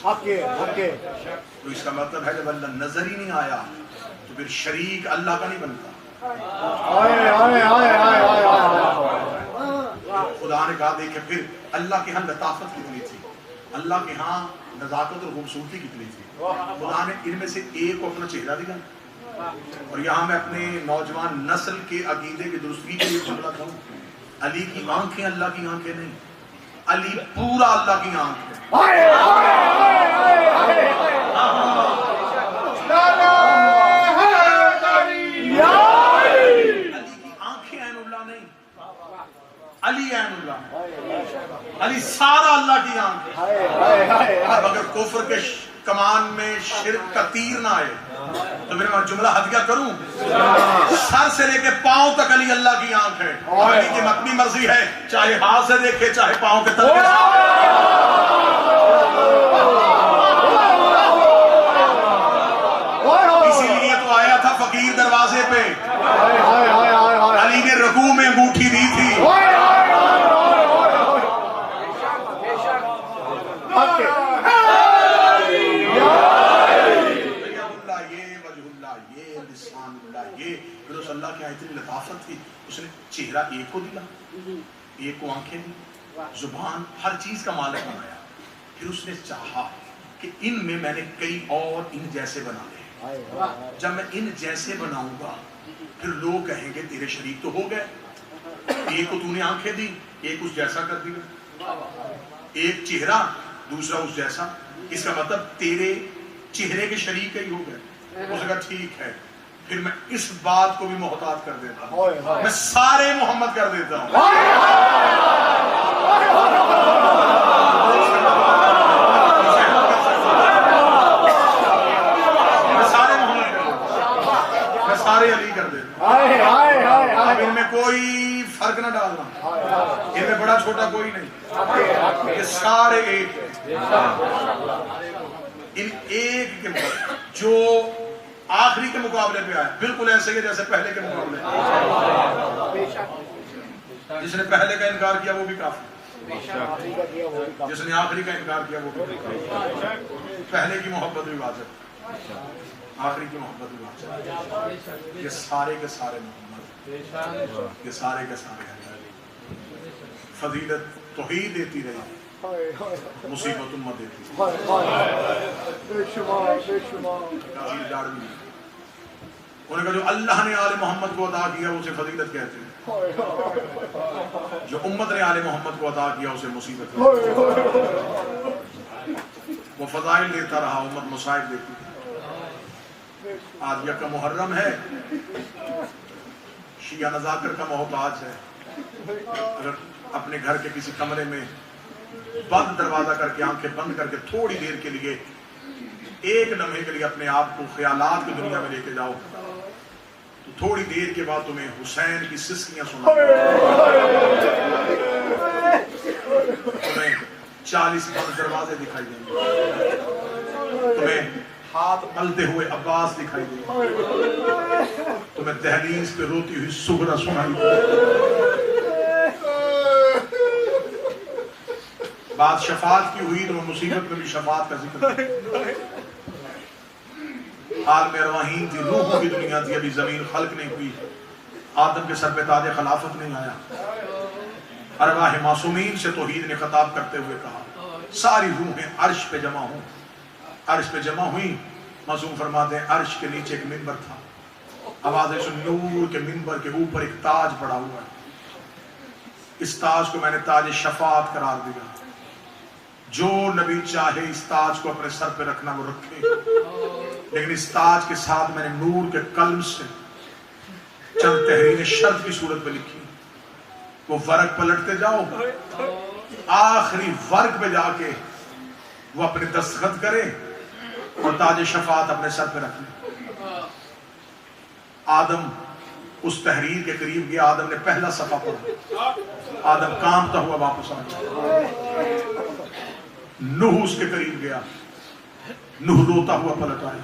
تو اس کا مطلب ہے جب اللہ نظر ہی نہیں آیا تو پھر شریک اللہ کا نہیں بنتا. خدا نے کہا دیکھے پھر اللہ کے ہاں لطافت کتنی تھی, اللہ کے ہاں نزاکت اور خوبصورتی کتنی تھی. خدا نے ان میں سے ایک کو اپنا چہرہ دیا. اور یہاں میں اپنے نوجوان نسل کے عقیدے کی درستگی کے لیے جملہ کہوں, علی کی آنکھیں اللہ کی آنکھیں نہیں, علی پورا اللہ کی آنکھ ہے. علی کی آنکھیں عین اللہ نہیں, علی عین اللہ, علی سارا اللہ کی آنکھ ہے. اب اگر کفر کے کمان میں شرک کا تیر نہ آئے تو میں جملہ ہدیہ کروں, سر سے لے کے پاؤں تک علی اللہ کی آنکھ ہے. علی کی اپنی مرضی ہے, چاہے ہاتھ سے دیکھے چاہے پاؤں کے تلے. اسی لیے تو آیا تھا فقیر دروازے پہ, علی نے رکوع میں انگوٹھی دی تھی. اللہ کی اتنی لطافت تھی, اس نے چہرہ ایک کو دیا, ایک کو آنکھیں دی, زبان, ہر چیز کا مالک بنایا. پھر اس نے چاہا کہ ان میں نے کئی اور ان جیسے بنا لے. جب میں ان جیسے بناؤں گا پھر لوگ کہیں گے تیرے شریک تو ہو گئے. ایک کو تو نے آنکھیں دی, ایک اس جیسا کر دیا, ایک چہرہ دوسرا اس جیسا. اس کا مطلب تیرے چہرے کے شریک ہی ہو گئے. اس نے کہا ٹھیک ہے, پھر میں اس بات کو بھی محتاط کر دیتا ہوں, میں سارے محمد کر دیتا ہوں. میں سارے محمد کر دیتا ہوں, میں سارے علی کر دیتا ہوں. اب ان میں کوئی فرق نہ ڈالنا, ان میں بڑا چھوٹا کوئی نہیں, یہ سارے ایک ہیں. ان ایک کے جو آخری کے مقابلے پہ آئے بالکل ایسے ہی جیسے پہلے کے مقابلے. جس نے پہلے کا انکار کیا وہ بھی کافر, جس نے آخری کا انکار کیا وہ بھی کافر. پہلے کی محبت بھی واجب, آخری کی محبت بھی واجب. یہ سارے کے سارے محمد, یہ سارے کے سارے فضیلت توحید دیتی رہی, مصیبت امت دیتی. انہوں نے کہا جو اللہ نے آل محمد کو عطا کیا اسے فضیلت کہتے ہیں, جو امت نے آل محمد کو عطا کیا اسے مصیبت کہتے ہیں. وہ فضائل دیتا رہا, امت مصائب دیتی. آج یکم محرم ہے, شیعہ نذاکر کا محتاج ہے. اگر اپنے گھر کے کسی کمرے میں بند دروازہ کر کے آنکھیں بند کر کے تھوڑی دیر کے لیے, ایک لمحے کے لیے اپنے آپ کو خیالات کی دنیا میں لے کے جاؤ تو تھوڑی دیر کے بعد تمہیں حسین کی سسکیاں سنا, تمہیں 40 بند دروازے دکھائی دیں گے, تمہیں ہاتھ ملتے ہوئے عباس دکھائی دیں گے, تمہیں دہلیز پہ روتی ہوئی سغرا سنائی دیں. بات شفاعت کی ہوئی تو مصیبت میں بھی شفاعت کا ذکر ہے. عالم ارواحین تھی, روحوں کی دنیا تھی, ابھی زمین خلق نہیں ہوئی, آدم کے سر پہ تاج خلافت نہیں آیا. ارواح معصومین سے توحید نے خطاب کرتے ہوئے کہا ساری روحیں عرش پہ جمع ہوں. عرش پہ جمع ہوئی, معصوم فرماتے ہیں عرش کے نیچے ایک منبر تھا, آوازیں سن, نور کے منبر کے اوپر ایک تاج پڑا ہوا ہے, اس تاج کو میں نے تاج شفاعت قرار دیا. جو نبی چاہے اس تاج کو اپنے سر پہ رکھنا وہ رکھے, لیکن اس تاج کے ساتھ میں نے نور کے قلم سے چند تحریریں شرط کی صورت پہ لکھی. وہ ورق پلٹتے جاؤ, آخری ورق پہ جا کے وہ اپنے دستخط کرے اور تاج شفاعت اپنے سر پہ رکھ لے. آدم اس تحریر کے قریب گیا, آدم نے پہلا صفحہ پڑھا, آدم کانپتا ہوا واپس آ گیا. نوح اس کے قریب گیا, نوح روتا ہوا پلٹ آیا.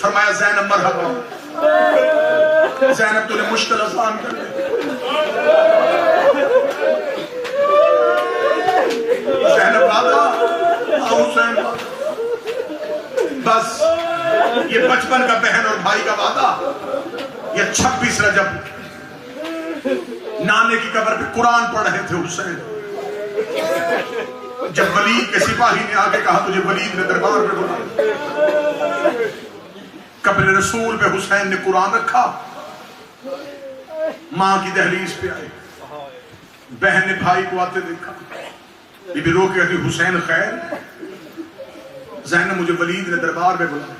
فرمایا زینب مرحبا، زینب تو نے مشکل آسان کر دی، زینب وعدہ حسین بس یہ بچپن کا بہن اور بھائی کا وعدہ، یہ 26 رجب نانے کی قبر پہ قرآن پڑھ رہے تھے حسین، جب ولید کے سپاہی نے آگے کہا تجھے ولید نے دربار پہ بلایا، قبر رسول پہ حسین نے قرآن رکھا، ماں کی دہلیز پہ آئے، بہن نے بھائی کو آتے دیکھا، بی بی رو کے کہتی حسین خیر، زینب مجھے ولید نے دربار پہ بلایا،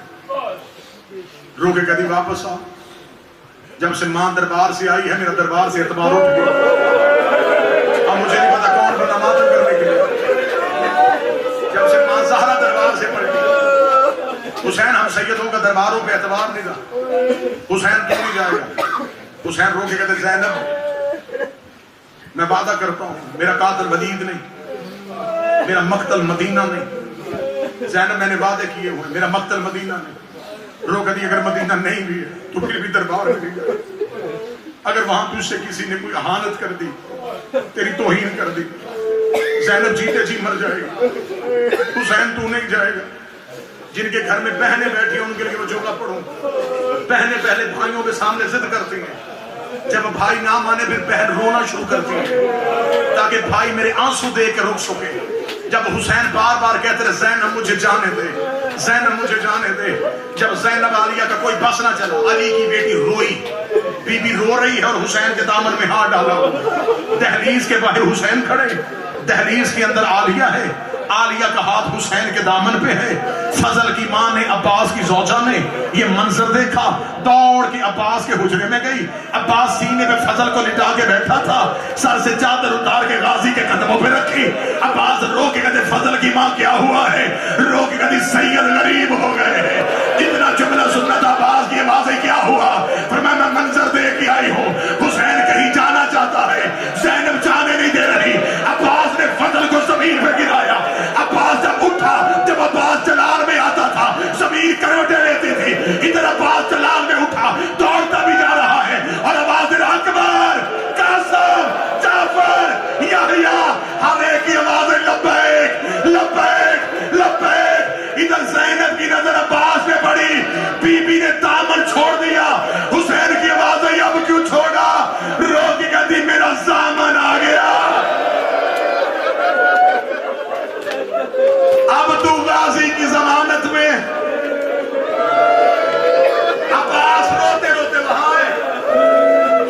رو کے کہتی واپس آؤ، جب سے ماں دربار سے آئی ہے میرا دربار سے اعتبار اٹھ گیا، اب مجھے نہیں پتا کون بنا ماتم کرنے کے لیے، جب سے ماں زہرا دربار سے پڑھ گئی، حسین ہم سیدوں کا درباروں پہ اعتبار نہیں تھا، حسین تو نہیں جائے گا، حسین رو کے کہتے زینب میں وعدہ کرتا ہوں میرا قاتل ولید نہیں، میرا مقتل مدینہ نہیں، زینب میں نے وعدے کیے ہوئے میرا مقتل مدینہ نہیں، رو کہتی اگر مدینہ نہیں بھی ہے تو پھر بھی دربار میں نہیں جائے، اگر وہاں تجھ سے کسی نے کوئی اہانت کر دی، تیری توہین کر دی، زینب جیتے جی مر جائے گا، حسین تو نہیں جائے گا، جن کے گھر میں بہنیں بیٹھی ہیں ان کے لیے میں جملہ پڑھوں، بہنیں پہلے بھائیوں کے سامنے ضد کرتی ہیں، جب بھائی نہ مانے پھر بہن رونا شروع کرتی ہیں تاکہ بھائی میرے آنسو دے کے رک سکے، جب حسین بار بار کہتے رہے زینب مجھے جانے دے، زینب مجھے جانے دے، جب زینب عالیہ کا کوئی بس نہ چلا، علی کی بیٹی روئی، بی بی رو رہی ہے اور حسین کے دامن میں ہاتھ ڈالا، دہلیز کے باہر حسین کھڑے، دہلیز کے اندر عالیہ ہے، عالیہ کا ہاتھ حسین کے دامن پہ ہے، فضل کی ماں نے عباس کی زوجہ نے یہ منظر دیکھا، دوڑ کے عباس کے حجرے میں گئی، عباس سینے پہ فضل کو لٹا کے بیٹھا تھا، سر سے چادر اتار کے غازی کے قدموں پہ رکھی، عباس رو کے کہتے فضل کی ماں کیا ہوا ہے، رو کے کہتے سید غریب ہو گئے ہیں، اتنا جملہ سننا تھا عباس کی آوازیں کیا ہوا، فرمایا میں منظر دیکھ کے آئی ہوں، حسین کہیں جانا چاہتا ہے، زینب جانے نہیں دے رہی، عباس نے فضل کو زمین پہ گرایا، عباس جب اٹھا، جب عباس جلال میں آتا تھا زمین کروٹیں لیتی تھی، ادھر عباس جلال میں اٹھا دوڑتا بھی جا رہا ہے اور آواز اکبر قاسم جعفر یحییٰ ہر ایک کی آوازیں لبیک لبیک لبیک، ادھر زینب کی نظر عباس میں پڑی، بی بی نے دامن چھوڑ دیا، حسین کی آوازیں اب کیوں چھوڑا، رو کے کہتی میرا زامن آ گیا، اب تو غازی کی ضمانت میں، عباس روتے روتے وہاں آئے،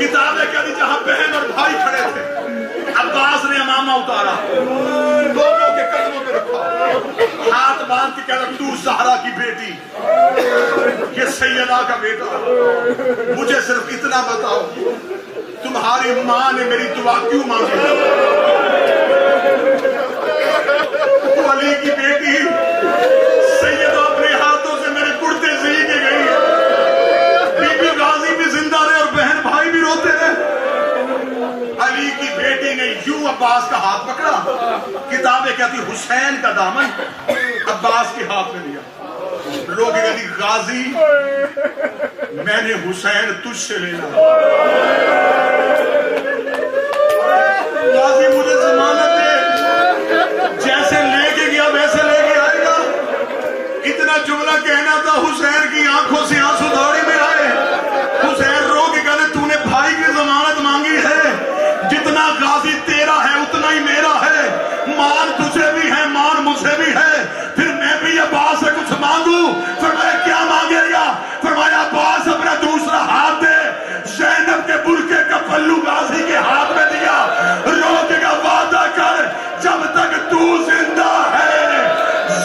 کتابیں کہتی جہاں بہن اور بھائی کھڑے تھے، عباس نے امامہ اتارا، دونوں کے قدموں پہ رکھا، ہاتھ باندھ کے کہتا تو زہرا کی بیٹی، یہ سیدہ کا بیٹا، مجھے صرف اتنا بتاؤ تمہاری ماں نے میری دعا کیوں مانگی، تو علی کی بیٹی سیدہ اپنے ہاتھوں سے میرے کرتے سی کے گئی، بی بی غازی بھی زندہ رہے اور بہن بھائی بھی روتے رہے، علی کی بیٹی نے یوں عباس کا ہاتھ پکڑا، کتابیں کہتی حسین کا دامن عباس کے ہاتھ میں لیا، رو کے کہتی غازی میں نے حسین تجھ سے لینا، غازی مجھے ضمانت دے، جیسے لے کے گیا ویسے لے کے آئے گا، اتنا جملہ کہنا تھا، حسین کی آنکھوں سے آنسو دھاڑی میں آئے، حسین رو کے کہتے تو نے بھائی کی ضمانت مانگی ہے، جتنا غازی تیرا ہے اتنا ہی میرا ہے، مان تجھے بھی ہے مان مجھے بھی ہے، پھر میں بھی عباس سے کچھ مانگوں، فرمایا کیا مانگے گا، فرمایا عباس اپنا دوسرا ہاتھ دے، زینب کے برقعے کا پلو غازی کے ہاتھ میں دیا، رو کے کا وعدہ کر جب تک تو زندہ ہے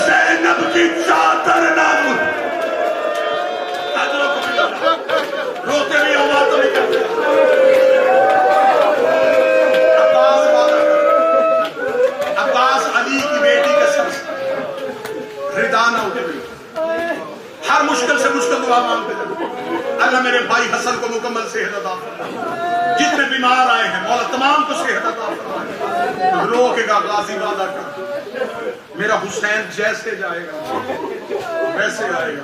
زینب کی چادر نہ روتے بھی آواز تو نہیں کرتے، عباس علی کی بیٹی کے سر سے ردا نہ ہوتے ہوئے ہر مشکل سے مشکل دعا مانگتے تھے، اللہ میرے بھائی حسن کو مکمل صحت عطا فرمائے، جتنے بیمار آئے ہیں مولا تمام کو صحت عطا فرمائے، رو کے گا غازی وعدہ کر میرا حسین جیسے جائے گا ویسے آئے گا،